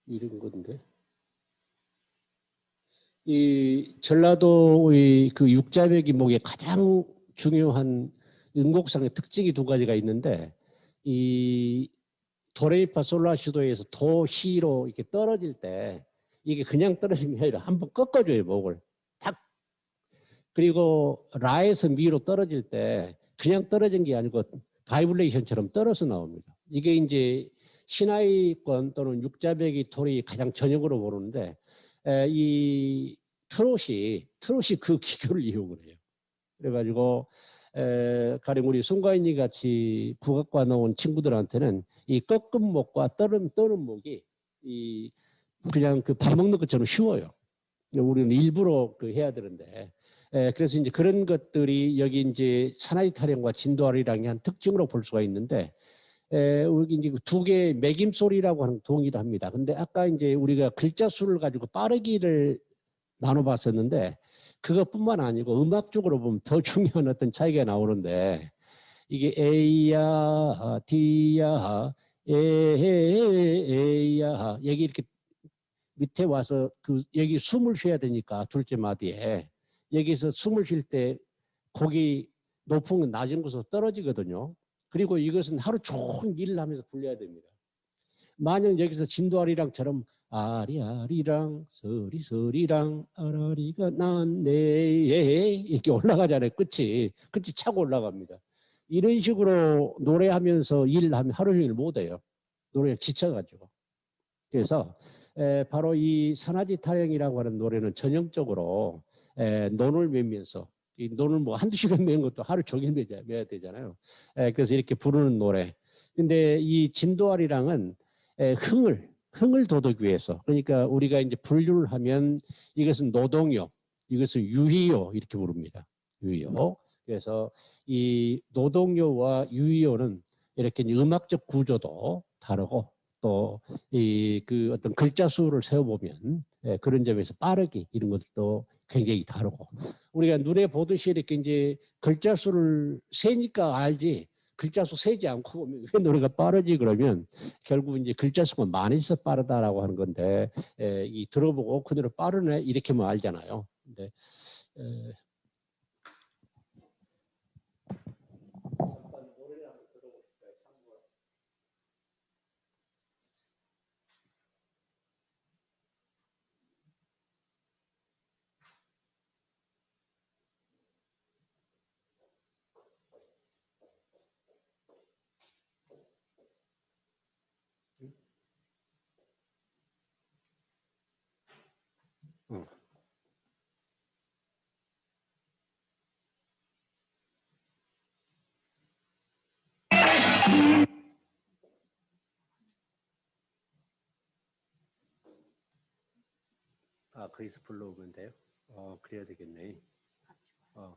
Speaker 2: 이런 건데. 이 전라도의 그 육자배기 목의 가장 중요한 음곡상의 특징이 두 가지가 있는데 이 도레미파 솔라시도에서 도시로 이렇게 떨어질 때 이게 그냥 떨어지는 게 아니라 한번 꺾어줘요 목을 탁. 그리고 라에서 미로 떨어질 때 그냥 떨어진 게 아니고 바이블레이션처럼 떨어서 나옵니다. 이게 이제 신하위권 또는 육자배기 톨이 가장 전형으로 보는데 이 트롯이 그 기교를 이용을 해요. 그래가지고 가령 우리 송가인이 같이 국악과 나온 친구들한테는 이 꺾은 목과 떠는 목이 이 그냥 그 밥 먹는 것처럼 쉬워요. 우리는 일부러 그 해야 되는데 그래서 이제 그런 것들이 여기 이제 사나이 타령과 진도아리랑의 한 특징으로 볼 수가 있는데 우리 이제 두 개의 매김 소리라고 하는 동의를 합니다. 근데 아까 이제 우리가 글자 수를 가지고 빠르기를 나눠봤었는데 그것뿐만 아니고 음악적으로 보면 더 중요한 어떤 차이가 나오는데 이게 A야, D야, A야 여기 이렇게 밑에 와서 그 여기 숨을 쉬어야 되니까 둘째 마디에 여기서 숨을 쉴 때 곡이 높은 건 낮은 곳으로 떨어지거든요. 그리고 이것은 하루 종일 일을 하면서 불려야 됩니다. 만약 여기서 진도아리랑처럼 아리아리랑 서리서리랑 아라리가 났네 이렇게 올라가잖아요. 끝이 차고 올라갑니다. 이런 식으로 노래하면서 일하면 하루 종일 못해요. 노래에 지쳐가지고. 그래서 바로 이 산화지 타령이라고 하는 노래는 전형적으로 논을 메면서 이 논을 뭐 한두 시간 메는 것도 하루 종일 메야 되잖아요. 그래서 이렇게 부르는 노래. 근데 이 진도아리랑은 흥을 돋우기 위해서 그러니까 우리가 이제 분류를 하면 이것은 노동요, 이것은 유희요 이렇게 부릅니다. 유희요. 그래서 이 노동요와 유희요는 이렇게 음악적 구조도 다르고 또 이 그 어떤 글자 수를 세어보면 그런 점에서 빠르기 이런 것도 굉장히 다르고 우리가 눈에 보듯이 이렇게 이제 글자 수를 세니까 알지 글자 수 세지 않고 보면 왜 노래가 빠르지 그러면 결국 이제 글자 수가 많이 있어 빠르다라고 하는 건데 이 들어보고 그대로 빠르네 이렇게만 알잖아요. 근데 거기서 불러오면 돼요? 그래야 되겠네. 맞아.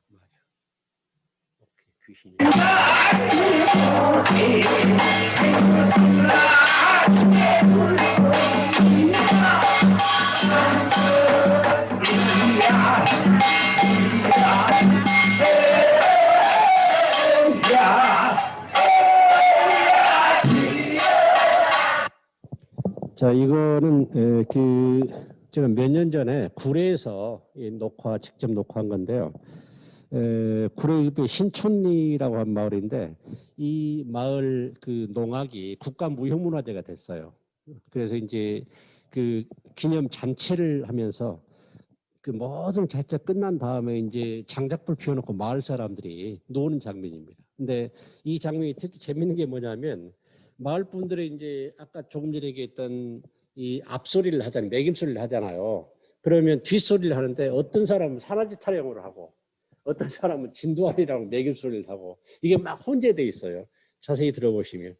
Speaker 2: 오케이, 귀신이. 자, 이거는 제가 몇 년 전에 구례에서 직접 녹화한 건데요. 구례 옆에 신촌리라고 한 마을인데 이 마을 그 농악이 국가무형문화재가 됐어요. 그래서 이제 그 기념 잔치를 하면서 그 모든 잔치가 끝난 다음에 이제 장작불 피워놓고 마을 사람들이 노는 장면입니다. 근데 이 장면이 특히 재밌는 게 뭐냐면 마을 분들이 이제 아까 조금 전에 얘기했던 이 앞소리를 하잖아요. 매김소리를 하잖아요. 그러면 뒷소리를 하는데 어떤 사람은 산화지 타령을 하고 어떤 사람은 진도아리라고 매김소리를 하고 이게 막 혼재돼 있어요. 자세히 들어보시면.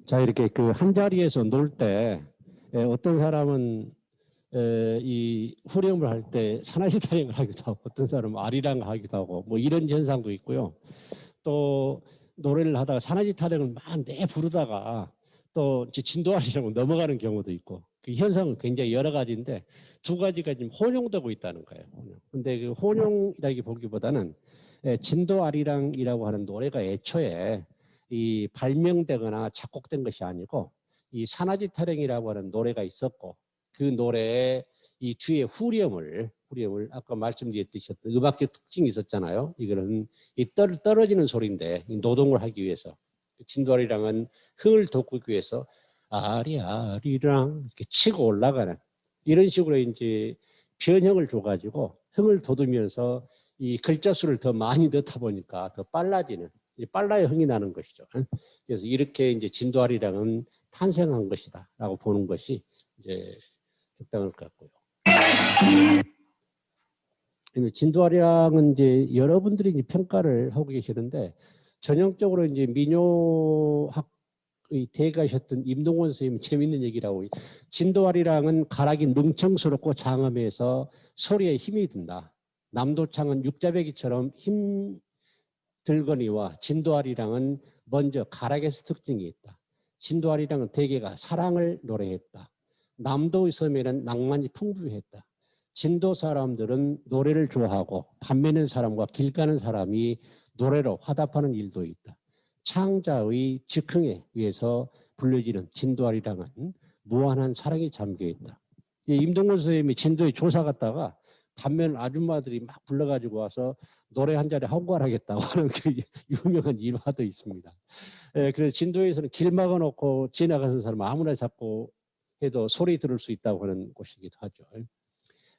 Speaker 2: 자, 이렇게 그 한 자리에서 놀 때 어떤 사람은 이 후렴을 할 때 산화지 타령을 하기도 하고 어떤 사람은 아리랑을 하기도 하고 뭐 이런 현상도 있고요. 또 노래를 하다가 산화지 타령을 막 내 부르다가 또 이제 진도아리랑으로 넘어가는 경우도 있고 그 현상은 굉장히 여러 가지인데 두 가지가 지금 혼용되고 있다는 거예요. 근데 그 혼용이라기 보기보다는 진도 아리랑이라고 하는 노래가 애초에 이 발명되거나 작곡된 것이 아니고 이 산하지 타령이라고 하는 노래가 있었고 그 노래에 이 뒤에 후렴을 아까 말씀드렸듯이 어떤 음악적 특징이 있었잖아요. 이거는 이 떨어지는 소리인데 이 노동을 하기 위해서 진도 아리랑은 흥을 돋구기 위해서 아리아리랑 이렇게 치고 올라가는 이런 식으로 이제 변형을 줘가지고 흥을 돋우면서 이 글자 수를 더 많이 넣다 보니까 더 빨라지는 빨라야 흥이 나는 것이죠. 그래서 이렇게 이제 진도아리랑은 탄생한 것이다라고 보는 것이 이제 적당할 것 같고요. 진도아리랑은 이제 여러분들이 이제 평가를 하고 계시는데 전형적으로 이제 민요학 대가셨던 임동원 선생님 재밌는 얘기라고 진도아리랑은 가락이 능청스럽고 장엄해서 소리에 힘이 든다. 남도창은 육자배기처럼 힘 들거니와 진도아리랑은 먼저 가락에서 특징이 있다. 진도아리랑은 대개가 사랑을 노래했다. 남도의 섬에는 낭만이 풍부했다. 진도 사람들은 노래를 좋아하고 반면의 사람과 길 가는 사람이 노래로 화답하는 일도 있다. 창자의 즉흥에 의해서 불려지는 진도아리랑은 무한한 사랑이 잠겨있다. 임동건 선생님이 진도에 조사 갔다가 반면 아줌마들이 막 불러가지고 와서 노래 한 자리 하고 가라겠다고 하는 그 유명한 일화도 있습니다. 그래서 진도에서는 길 막아놓고 지나가는 사람 아무나 잡고 해도 소리 들을 수 있다고 하는 곳이기도 하죠.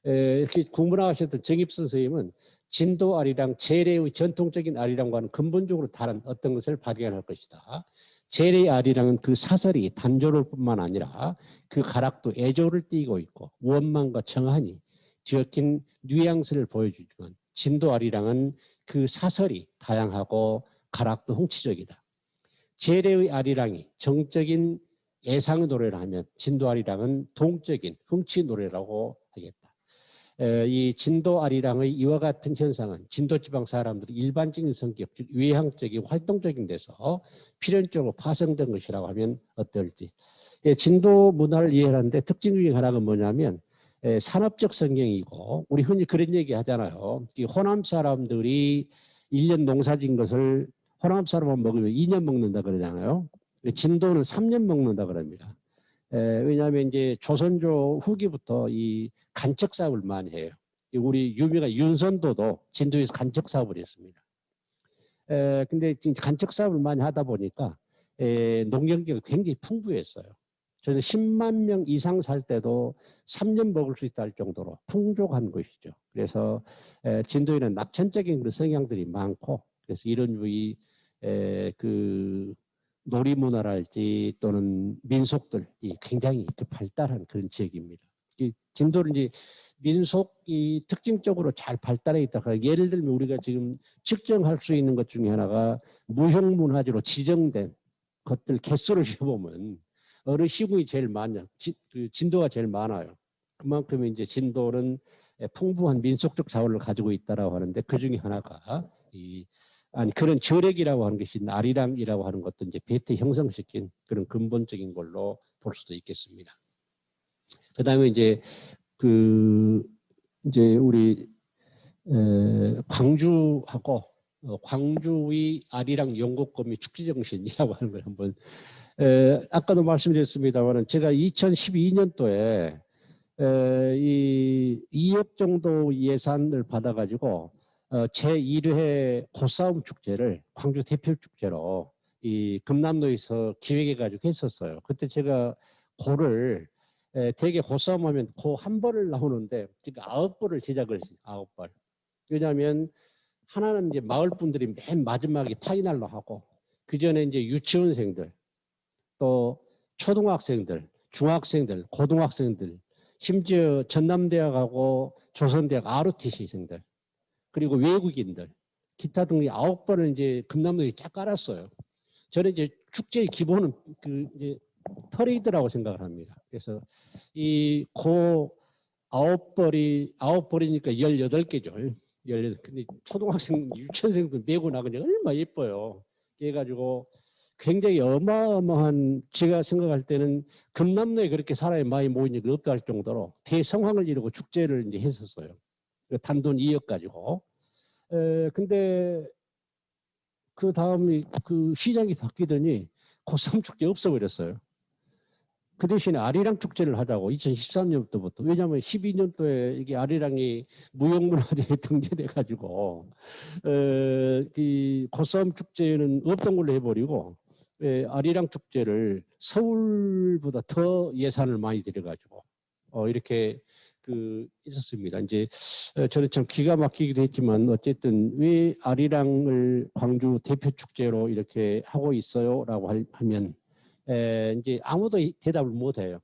Speaker 2: 이렇게 국문학하셨던 정입선 선생님은 진도 아리랑, 재래의 전통적인 아리랑과는 근본적으로 다른 어떤 것을 발견할 것이다. 재래의 아리랑은 그 사설이 단조로울 뿐만 아니라 그 가락도 애조를 띠고 있고 원만과 정한이 뒤섞인 뉘앙스를 보여주지만 진도 아리랑은 그 사설이 다양하고 가락도 흥치적이다. 재래의 아리랑이 정적인 애상의 노래를 하면 진도 아리랑은 동적인 흥치 노래라고 하겠다. 이 진도 아리랑의 이와 같은 현상은 진도지방 사람들이 일반적인 성격, 즉 외향적인 활동적인 데서 필연적으로 파생된 것이라고 하면 어떨지. 진도 문화를 이해하는데 특징 중에 하나가 뭐냐면 산업적 성경이고 우리 흔히 그런 얘기 하잖아요. 호남 사람들이 1년 농사진 것을 호남 사람만 먹으면 2년 먹는다 그러잖아요. 진도는 3년 먹는다 그럽니다. 왜냐하면 이제 조선조 후기부터 이 간척 사업을 많이 해요. 우리 유명한 윤선도도 진도에서 간척 사업을 했습니다. 근데 간척 사업을 많이 하다 보니까 농경기가 굉장히 풍부했어요. 저는 10만 명 이상 살 때도 3년 먹을 수 있다 할 정도로 풍족한 것이죠. 그래서 진도에는 낙천적인 그런 성향들이 많고 그래서 이런 유의 그 놀이문화랄지 또는 민속들이 굉장히 발달한 그런 지역입니다. 진도는 이제 민속이 특징적으로 잘 발달해 있다. 예를 들면 우리가 지금 측정할 수 있는 것 중에 하나가 무형문화재로 지정된 것들 개수를 해보면 어느 시군이 제일 많냐? 진도가 제일 많아요. 그만큼 이제 진도는 풍부한 민속적 자원을 가지고 있다라고 하는데 그 중에 하나가 그런 절액이라고 하는 것이 아리랑이라고 하는 것도 이제 배트 형성시킨 그런 근본적인 걸로 볼 수도 있겠습니다. 그다음에 이제 이제 우리 광주하고 광주의 아리랑 연곡금이 축지정신이라고 하는 걸 한번 아까도 말씀드렸습니다만 제가 2012년도에 이 2억 정도 예산을 받아가지고 제1회 고싸움 축제를 광주 대표 축제로 이 금남로에서 기획해가지고 했었어요. 그때 제가 고를 대개 고싸움 하면 고 한 벌을 나오는데 지금 9벌을 제작을 했어요. 9벌. 왜냐하면 하나는 이제 마을 분들이 맨 마지막에 파이널로 하고 그 전에 이제 유치원생들 또 초등학생들, 중학생들, 고등학생들 심지어 전남대학하고 조선대학 ROTC생들 그리고 외국인들 기타 등 9번을 이제 금남로에 쫙 깔았어요. 저는 이제 축제의 기본은 이제 퍼레이드라고 생각을 합니다. 그래서 이 고 9벌이니까 18개죠. 18. 근데 초등학생, 유치원생들 메고 나가니까 얼마나 예뻐요. 그래가지고 굉장히 어마어마한 제가 생각할 때는 금남로에 그렇게 사람이 많이 모인 적이 없다 할 정도로 대성황을 이루고 축제를 이제 했었어요. 단돈 2억 가지고. 근데 그 다음에 그 시장이 바뀌더니 고삼 축제 없어버렸어요. 그 대신에 아리랑 축제를 하자고 2013년부터. 왜냐하면 12년도에 이게 아리랑이 무형문화재에 등재돼 가지고 그 고싸움 축제는 없던 걸로 해버리고 아리랑 축제를 서울보다 더 예산을 많이 들여가지고 이렇게 그 있었습니다. 이제 저는 참 기가 막히기도 했지만 어쨌든 왜 아리랑을 광주 대표 축제로 이렇게 하고 있어요라고 하면 이제 아무도 대답을 못해요.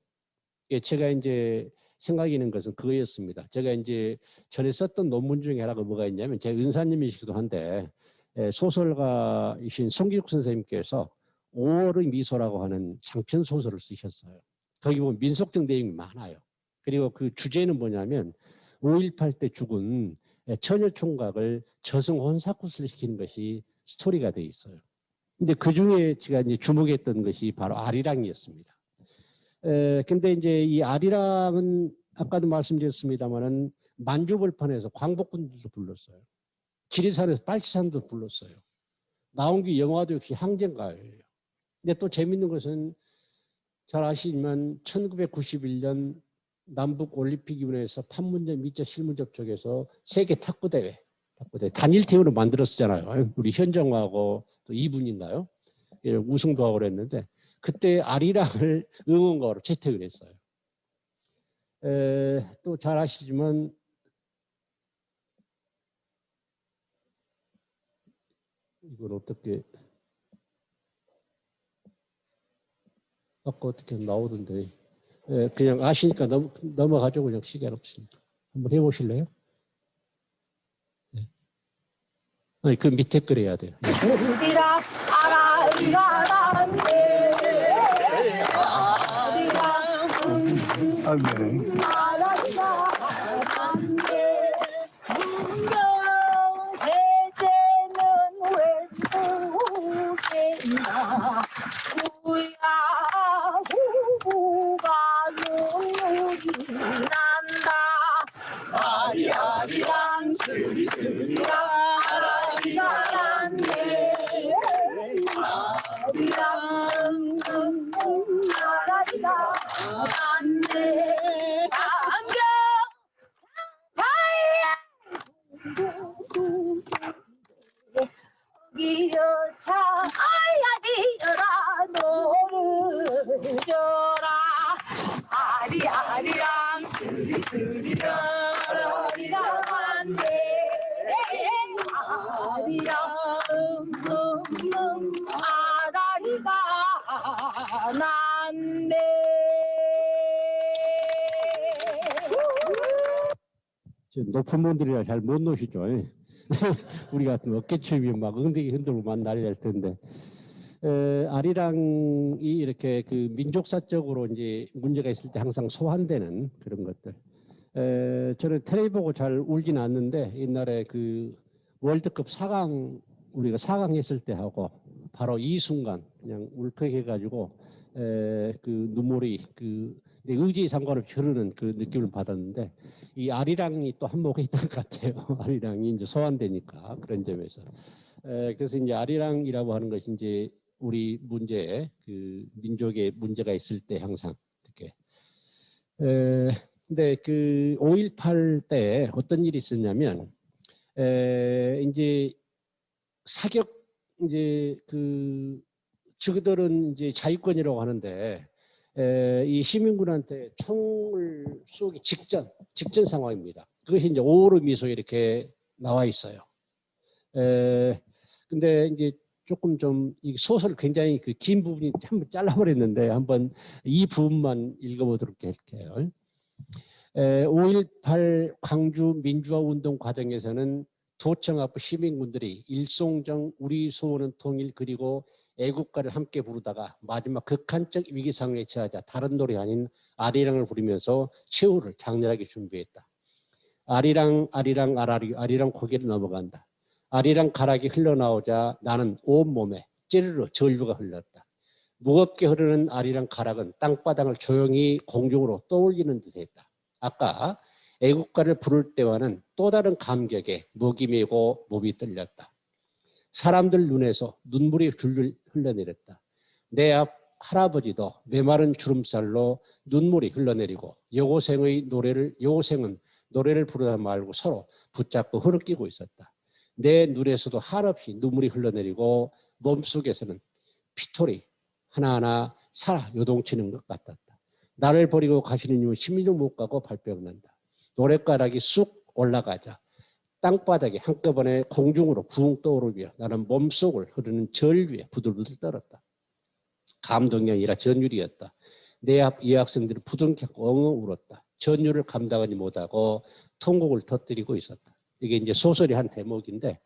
Speaker 2: 제가 이제 생각이는 것은 그거였습니다. 제가 이제 전에 썼던 논문 중에 하나가 뭐가 있냐면 제 은사님이시기도 한데 소설가이신 송기욱 선생님께서 5월의 미소라고 하는 장편 소설을 쓰셨어요. 거기 보면 민속적 내용이 많아요. 그리고 그 주제는 뭐냐면 5.18 때 죽은 처녀 총각을 저승 혼사굿을 시키는 것이 스토리가 되어 있어요. 근데 그 중에 제가 이제 주목했던 것이 바로 아리랑이었습니다. 근데 이제 이 아리랑은 아까도 말씀드렸습니다만은 만주벌판에서 광복군들도 불렀어요. 지리산에서 빨치산도 불렀어요. 나온 게 영화도 역시 항쟁가예요. 근데 또 재밌는 것은 잘 아시지만 1991년 남북 올림픽위원회에서 판문점 2차 실무 접촉에서 세계 탁구 대회 단일팀으로 만들었잖아요. 우리 현정하고 또 이분인가요? 우승도 하고 그랬는데 그때 아리랑을 응원가로 채택을 했어요. 또 잘 아시지만 이걸 어떻게 아까 어떻게 나오던데 그냥 아시니까 넘어가죠. 그냥 시간 없으니까 한번 해보실래요? 네. 아니 그 밑에 걸 해야 돼요.
Speaker 3: 아리아리랑 스리스리랑 아리아란데 아리랑 아라리가 안돼 안경 기여차 아야디여라 노를 져라 아리아리랑 스리스리랑 아리랑 안돼 아리랑 아라리가 난데
Speaker 2: 높은 분들이라 잘 못 노시죠. 우리 같은 어깨춤이 막 엉덩이 흔들고 막 난리 날 텐데. 아리랑이 이렇게 그 민족사적으로 이제 문제가 있을 때 항상 소환되는 그런 것들. 저는 텔레비 보고 잘 울진 않는데 옛날에 그 월드컵 4강 우리가 4강 했을 때 하고 바로 이 순간 그냥 울컥해가지고 그 눈물이 그 내 의지에 상관없이 흐르는 그 느낌을 받았는데 이 아리랑이 또 한몫이 있던 것 같아요. 아리랑이 이제 소환되니까 그런 점에서. 그래서 이제 아리랑이라고 하는 것이 이제 우리 문제에 그 민족의 문제가 있을 때 항상 이렇게. 근데 그 5.18 때 어떤 일이 있었냐면 이제 사격 이제 그 저들은 이제 자위권이라고 하는데 이 시민군한테 총을 쏘기 직전 상황입니다. 그것이 이제 5월의 미소에 이렇게 나와 있어요. 근데 이제 조금 좀 이 소설 굉장히 그 긴 부분이 한번 잘라버렸는데 한번 이 부분만 읽어보도록 할게요. 5.18 광주 민주화 운동 과정에서는 도청 앞 시민군들이 일송정 우리 소원은 통일 그리고 애국가를 함께 부르다가 마지막 극한적 위기 상황에 처하자 다른 노래 아닌 아리랑을 부르면서 최후를 장렬하게 준비했다. 아리랑 아리랑 아라리 아리랑 고개를 넘어간다. 아리랑 가락이 흘러나오자 나는 온몸에 찌르르 전류가 흘렀다. 무겁게 흐르는 아리랑 가락은 땅바닥을 조용히 공중으로 떠올리는 듯 했다. 아까 애국가를 부를 때와는 또 다른 감격에 목이 메고 몸이 떨렸다. 사람들 눈에서 눈물이 줄줄 흘러내렸다. 내 앞 할아버지도 메마른 주름살로 눈물이 흘러내리고 여고생은 노래를 부르다 말고 서로 붙잡고 흐느끼고 있었다. 내 눈에서도 한없이 눈물이 흘러내리고 몸속에서는 피토리 하나하나 살아 요동치는 것 같았다. 나를 버리고 가시는 이유 10미터 못 가고 발병난다. 노랫가락이 쑥 올라가자 땅바닥에 한꺼번에 공중으로 붕 떠오르며 나는 몸속을 흐르는 절 위에 부들부들 떨었다. 감동이 아니라 전율이었다. 내 앞 여학생들이 부둥켜 엉엉 울었다. 전율을 감당하지 못하고 통곡을 터뜨리고 있었다. 이게 이제 소설의 한 대목인데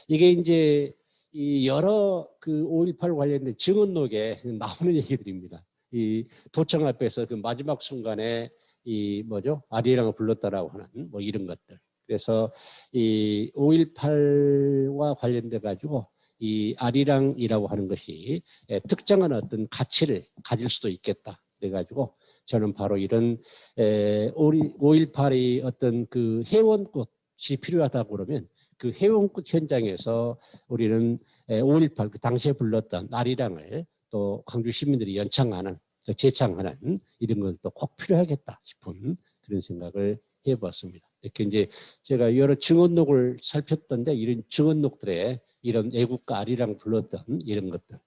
Speaker 2: 이게 이제 이 여러 그 5.18 관련된 증언록에 나오는 얘기들입니다. 이 도청 앞에서 그 마지막 순간에 이 뭐죠? 아리랑을 불렀다라고 하는 뭐 이런 것들. 그래서 이 5.18과 관련돼 가지고 이 아리랑이라고 하는 것이 특정한 어떤 가치를 가질 수도 있겠다. 그래가지고 저는 바로 이런 5.18이 어떤 그 회원꽃이 필요하다고 그러면 그 회원꽃 현장에서 우리는 5.18 그 당시에 불렀던 아리랑을 또 광주 시민들이 연창하는 재창하는 이런 것도 꼭 필요하겠다 싶은 그런 생각을 해봤습니다. 이렇게 이제 제가 여러 증언록을 살폈던데 이런 증언록들에 이런 애국가 아리랑 불렀던 이런 것들.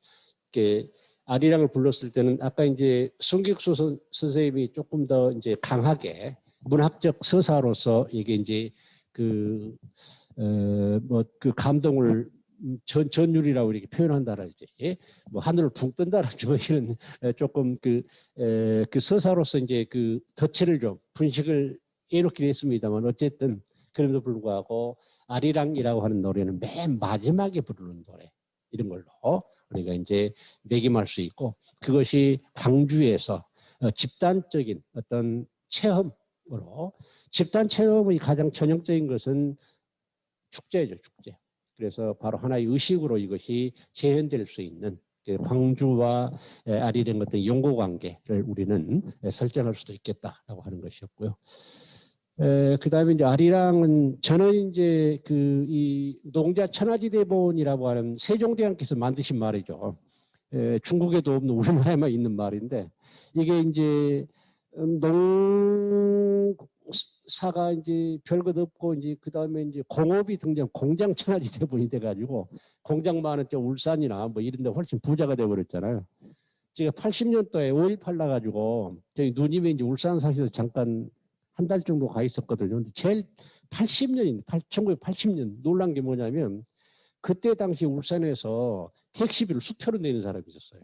Speaker 2: 이렇게 아리랑을 불렀을 때는 아까 이제 송객수 선생님이 조금 더 이제 강하게 문학적 서사로서 이게 이제 그 그 감동을 전율이라고 이렇게 표현한다라지 뭐 하늘을 붕 뜬다라지 뭐 이런 조금 그 서사로서 이제 그 덧칠을 좀 분식을 해놓긴 했습니다만 어쨌든 그럼에도 불구하고 아리랑이라고 하는 노래는 맨 마지막에 부르는 노래 이런 걸로 우리가 이제 매김할 수 있고 그것이 광주에서 집단적인 어떤 체험으로 집단 체험의 가장 전형적인 것은 축제죠, 축제. 그래서 바로 하나의 의식으로 이것이 재현될 수 있는 광주와 아리랑 어떤 연고 관계를 우리는 설정할 수도 있겠다라고 하는 것이었고요. 그다음에 이제 아리랑은 저는 이제 그 이 농자 천하지대본이라고 하는 세종대왕께서 만드신 말이죠. 중국에도 없는 우리나라에만 있는 말인데 이게 이제 농사가 이제 별것 없고 이제 그다음에 이제 공업이 등장 공장 천하지대본이 돼가지고 공장 많은 쪽 울산이나 뭐 이런 데 훨씬 부자가 돼버렸잖아요. 제가 80년도에 5.18 나가지고 저희 누님이 이제 울산 사셔서 잠깐 한 달 정도 가 있었거든요. 근데 제일 1980년 놀란 게 뭐냐면 그때 당시 울산에서 택시비를 수표로 내는 사람이 있었어요.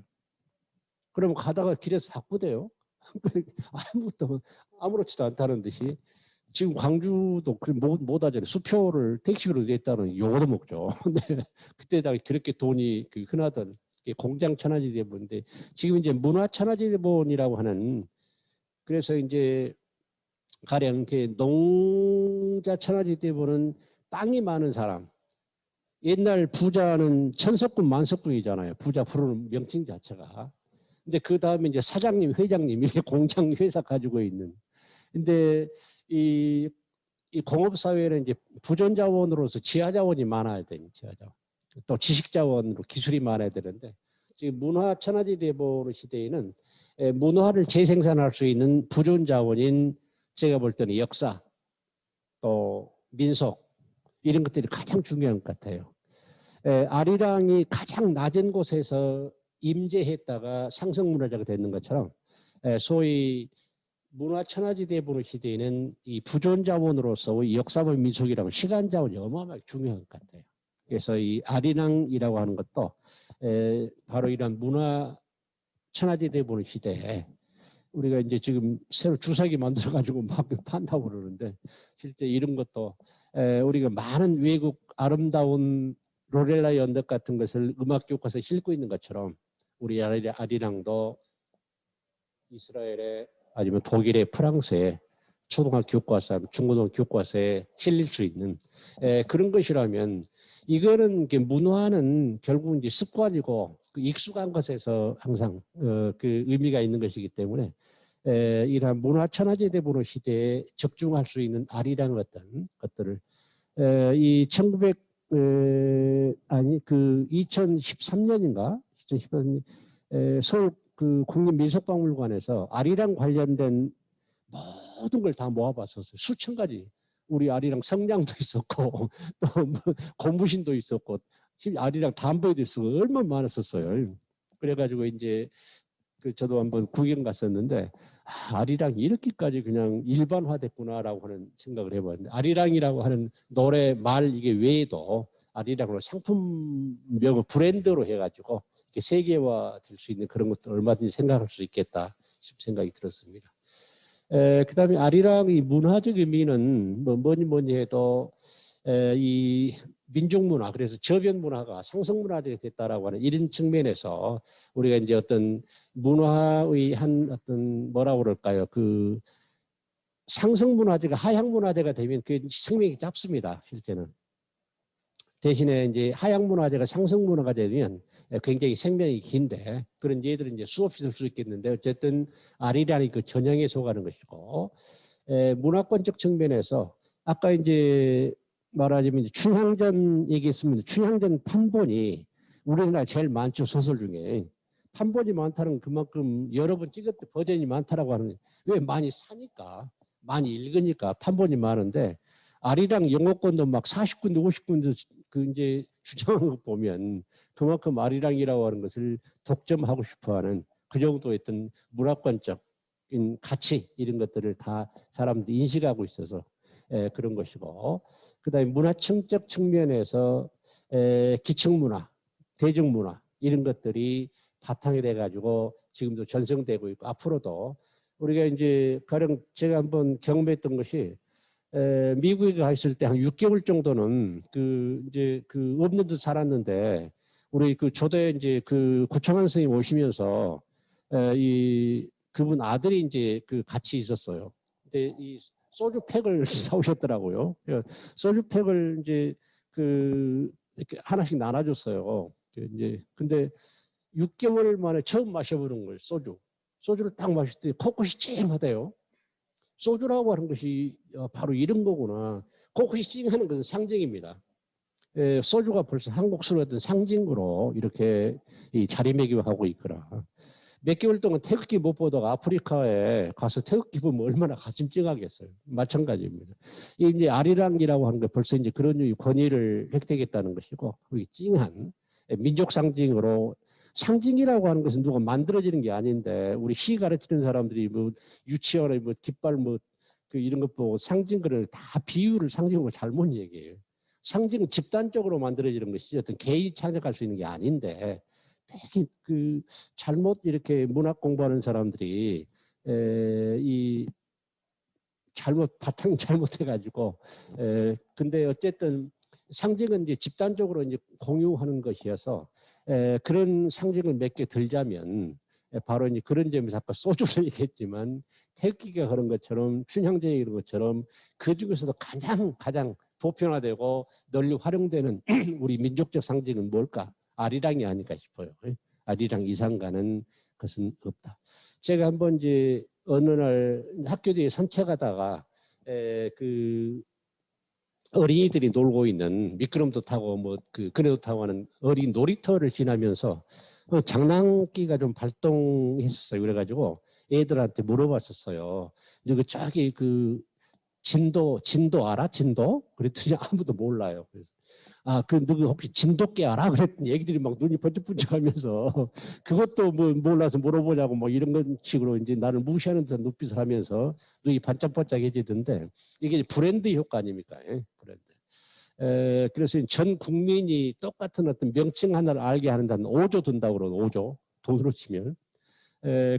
Speaker 2: 그러면 가다가 길에서 바꾸대요. 아무렇지도 않다는 듯이 지금 광주도 못 하잖아요. 수표를 택시비로 냈다는 용어도 먹죠. 근데 그때 당시 그렇게 돈이 흔하던 공장 천하지대본인데 지금 이제 문화 천하지대본이라고 하는 그래서 이제 가령 농자 천하지대본은 땅이 많은 사람. 옛날 부자는 천석군 만석군이잖아요. 부자 부르는 명칭 자체가. 근데 그 다음에 이제 사장님, 회장님 이렇게 공장 회사 가지고 있는. 근데 이 공업사회는 이제 부전자원으로서 지하자원이 많아야 돼요. 지하자원. 또 지식자원으로 기술이 많아야 되는데 지금 문화 천하지대본 시대에는 문화를 재생산할 수 있는 부전자원인 제가 볼 때는 역사, 또 민속 이런 것들이 가장 중요한 것 같아요. 아리랑이 가장 낮은 곳에서 임재했다가 상승문화자가 되는 것처럼 소위 문화천하지대본 시대에는 이 부존자원으로서 역사와 민속이라고 시간자원이 어마어마하게 중요한 것 같아요. 그래서 이 아리랑이라고 하는 것도 바로 이런 문화천하지대본 시대에 우리가 이제 지금 새로 주사기 만들어가지고 막 판다고 그러는데 실제 이런 것도 우리가 많은 외국 아름다운 로렐라의 언덕 같은 것을 음악 교과서에 싣고 있는 것처럼 우리 아리랑도 이스라엘의 아니면 독일의 프랑스의 초등학교 교과서, 중고등학교 교과서에 실릴 수 있는 그런 것이라면 이거는 문화는 결국 이제 습관이고 익숙한 것에서 항상 그 의미가 있는 것이기 때문에 이러한 문화천하제 대보로 시대에 적중할 수 있는 아리랑 어떤 것들을 이 2013년인가 2013년 서울 그 국립민속박물관에서 아리랑 관련된 모든 걸 다 모아봤었어요. 수천 가지. 우리 아리랑 성냥도 있었고 또 뭐 고무신도 있었고 아리랑 담보에도 있었고 얼마나 많았었어요. 그래가지고 이제 저도 한번 구경 갔었는데 아리랑이 이렇게까지 그냥 일반화됐구나라고 하는 생각을 해봤는데 아리랑이라고 하는 노래 말 이게 외에도 아리랑으로 상품명 브랜드로 해가지고 세계화 될 수 있는 그런 것도 얼마든지 생각할 수 있겠다 싶은 생각이 들었습니다. 그다음에 아리랑의 문화적 의미는 뭐니 해도 이 민족 문화 그래서 저변 문화가 상성 문화가 됐다라고 하는 이런 측면에서 우리가 이제 어떤 문화의 한 어떤 뭐라고 그럴까요? 그 상성 문화재가 하향 문화재가 되면 그 생명이 짧습니다. 실제는. 대신에 이제 하향 문화재가 상성 문화가 되면 굉장히 생명이 긴데 그런 예들은 이제 수없이 있을 수 있겠는데 어쨌든 아리랑이 그 전형에 속하는 것이고 문화권적 측면에서 아까 이제 말하자면 이제 춘향전 얘기했습니다. 춘향전 판본이 우리나라 제일 많죠. 소설 중에. 판본이 많다는 그만큼 여러 번 찍었던 버전이 많다라고 하는 왜 많이 사니까 많이 읽으니까 판본이 많은데 아리랑 영어권도 막 40군데 50군데 그 이제 주장하는 거 보면 그만큼 아리랑이라고 하는 것을 독점하고 싶어하는 그 정도의 어떤 문화권적인 가치 이런 것들을 다 사람들이 인식하고 있어서 그런 것이고 그다음에 문화층적 측면에서 기층문화, 대중문화 이런 것들이 바탕이 돼가지고 지금도 전승되고 있고 앞으로도 우리가 이제 가령 제가 한번 경험했던 것이 미국에 가 있을 때 한 6개월 정도는 그 이제 그 없는 듯 살았는데 우리 그 조대 이제 그 구청관 선생님 오시면서 이 그분 아들이 이제 그 같이 있었어요. 근데 이 소주 팩을 사오셨더라고요. 소주 팩을 이제 그 이렇게 하나씩 나눠줬어요. 이제 근데 6개월 만에 처음 마셔보는 거예요. 소주를 딱 마실 때 코끝이 찡하대요. 소주라고 하는 것이 바로 이런 거구나. 코끝이 찡하는 것은 상징입니다. 소주가 벌써 한국스러운 어떤 상징으로 이렇게 이 자리매김하고 있거라. 몇 개월 동안 태극기 못 보다가 아프리카에 가서 태극기 보면 얼마나 가슴 찡하겠어요. 마찬가지입니다. 이제 아리랑이라고 하는 게 벌써 이제 그런 권위를 획득했다는 것이고, 찡한 민족 상징으로 상징이라고 하는 것은 누가 만들어지는 게 아닌데 우리 시 가르치는 사람들이 뭐 유치원에 뭐 깃발 뭐 그 이런 것 보고 상징들을 다 비유를 상징으로 잘못 얘기해요. 상징은 집단적으로 만들어지는 것이지 어떤 개인이 창작할 수 있는 게 아닌데 되게 그 잘못 이렇게 문학 공부하는 사람들이 이 잘못 바탕이 잘못해가지고 근데 어쨌든 상징은 이제 집단적으로 이제 공유하는 것이어서 그런 상징을 몇 개 들자면 바로 이제 그런 점에서 아까 소주를 얘기했지만 태극기가 그런 것처럼 춘향전이 이런 것처럼 그 중에서도 가장 보편화되고 널리 활용되는 우리 민족적 상징은 뭘까? 아리랑이 아닐까 싶어요. 아리랑 이상 가는 것은 없다. 제가 한번 이제 어느 날 학교 뒤에 산책하다가 그 어린이들이 놀고 있는 미끄럼도 타고 뭐 그 그네도 타고 하는 어린 놀이터를 지나면서 장난기가 좀 발동했었어요. 그래가지고 애들한테 물어봤었어요. 근데 저기 그 진도 알아? 진도? 그랬더니 아무도 몰라요. 그래서 그 누구 혹시 진돗개 알아? 그랬더니 애기들이 막 눈이 번쩍번쩍하면서 그것도 뭐 몰라서 물어보자고 뭐 이런 건 식으로 이제 나를 무시하는 듯한 눈빛을 하면서 눈이 반짝반짝해지던데 이게 브랜드 효과 아닙니까? 브랜드. 그래서 전 국민이 똑같은 어떤 명칭 하나를 알게 하는다는 5조 든다고 그러고 5조 돈으로 치면.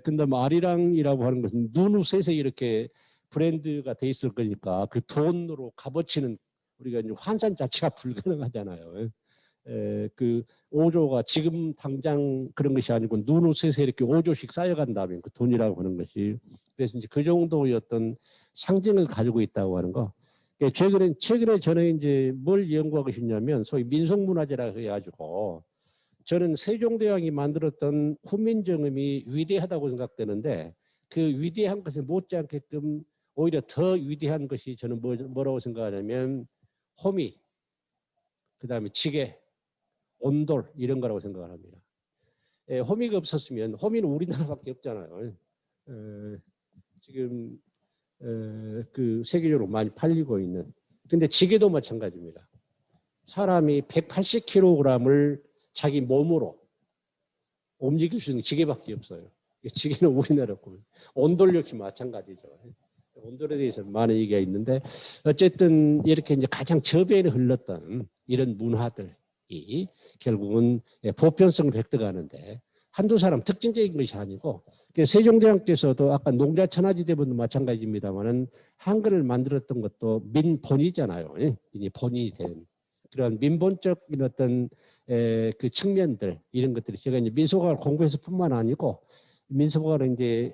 Speaker 2: 근데 뭐 아리랑이라고 하는 것은 눈웃에서 이렇게 브랜드가 돼 있을 거니까 그 돈으로 값어치는 우리가 이제 환산 자체가 불가능하잖아요. 그 5조가 지금 당장 그런 것이 아니고 눈웃에서 이렇게 5조씩 쌓여간다면 그 돈이라고 하는 것이 그래서 이제 그 정도의 어떤 상징을 가지고 있다고 하는 거. 최근에 저는 이제 뭘 연구하고 싶냐면 소위 민속문화재라고 해가지고 저는 세종대왕이 만들었던 훈민정음이 위대하다고 생각되는데 그 위대한 것에 못지않게끔 오히려 더 위대한 것이 저는 뭐라고 생각하냐면 호미, 그다음에 지게, 온돌 이런 거라고 생각을 합니다. 호미가 없었으면 호미는 우리나라밖에 없잖아요. 지금 그 세계적으로 많이 팔리고 있는. 근데 지게도 마찬가지입니다. 사람이 180kg을 자기 몸으로 움직일 수 있는 지게밖에 없어요. 지게는 우리나라 거. 온돌 역시 마찬가지죠. 온돌에 대해서 많은 얘기가 있는데 어쨌든 이렇게 이제 가장 저변에 흘렀던 이런 문화들이 결국은 보편성을 획득하는데 한두 사람 특징적인 것이 아니고 세종대왕께서도 아까 농자천하지대문도 마찬가지입니다만은 한글을 만들었던 것도 민본이잖아요. 이 본이 된 그런 민본적인 어떤 그 측면들 이런 것들이 제가 이제 민속학을 공부해서뿐만 아니고 민속학을 이제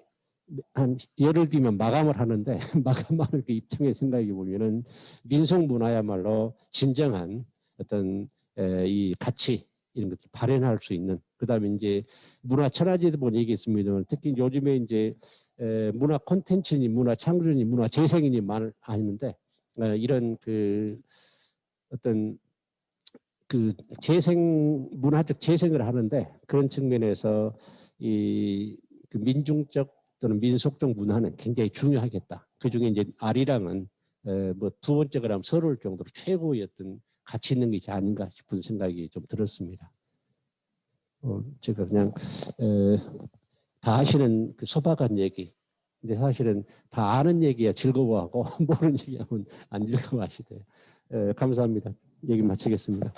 Speaker 2: 한 열흘 뒤면 마감을 하는데 마감하는 그 입장에 생각해 보면은 민속 문화야말로 진정한 어떤 이 가치 이런 것들 발현할 수 있는 그다음에 이제 문화 천하제도 본 얘기했습니다만 특히 요즘에 이제 문화 콘텐츠니 문화 창조니 문화 재생이니 많을 아는데 이런 그 어떤 그 재생 문화적 재생을 하는데 그런 측면에서 이 그 민중적 또는 민속적 문화는 굉장히 중요하겠다. 그 중에 이제 아리랑은 뭐 두 번째가 라면 서러울 정도로 최고의 어떤 가치 있는 것이 아닌가 싶은 생각이 좀 들었습니다. 제가 그냥 다 하시는 그 소박한 얘기. 근데 사실은 다 아는 얘기야 즐거워하고 모르는 얘기하면 안 즐거워하시대요. 감사합니다. 얘기 마치겠습니다.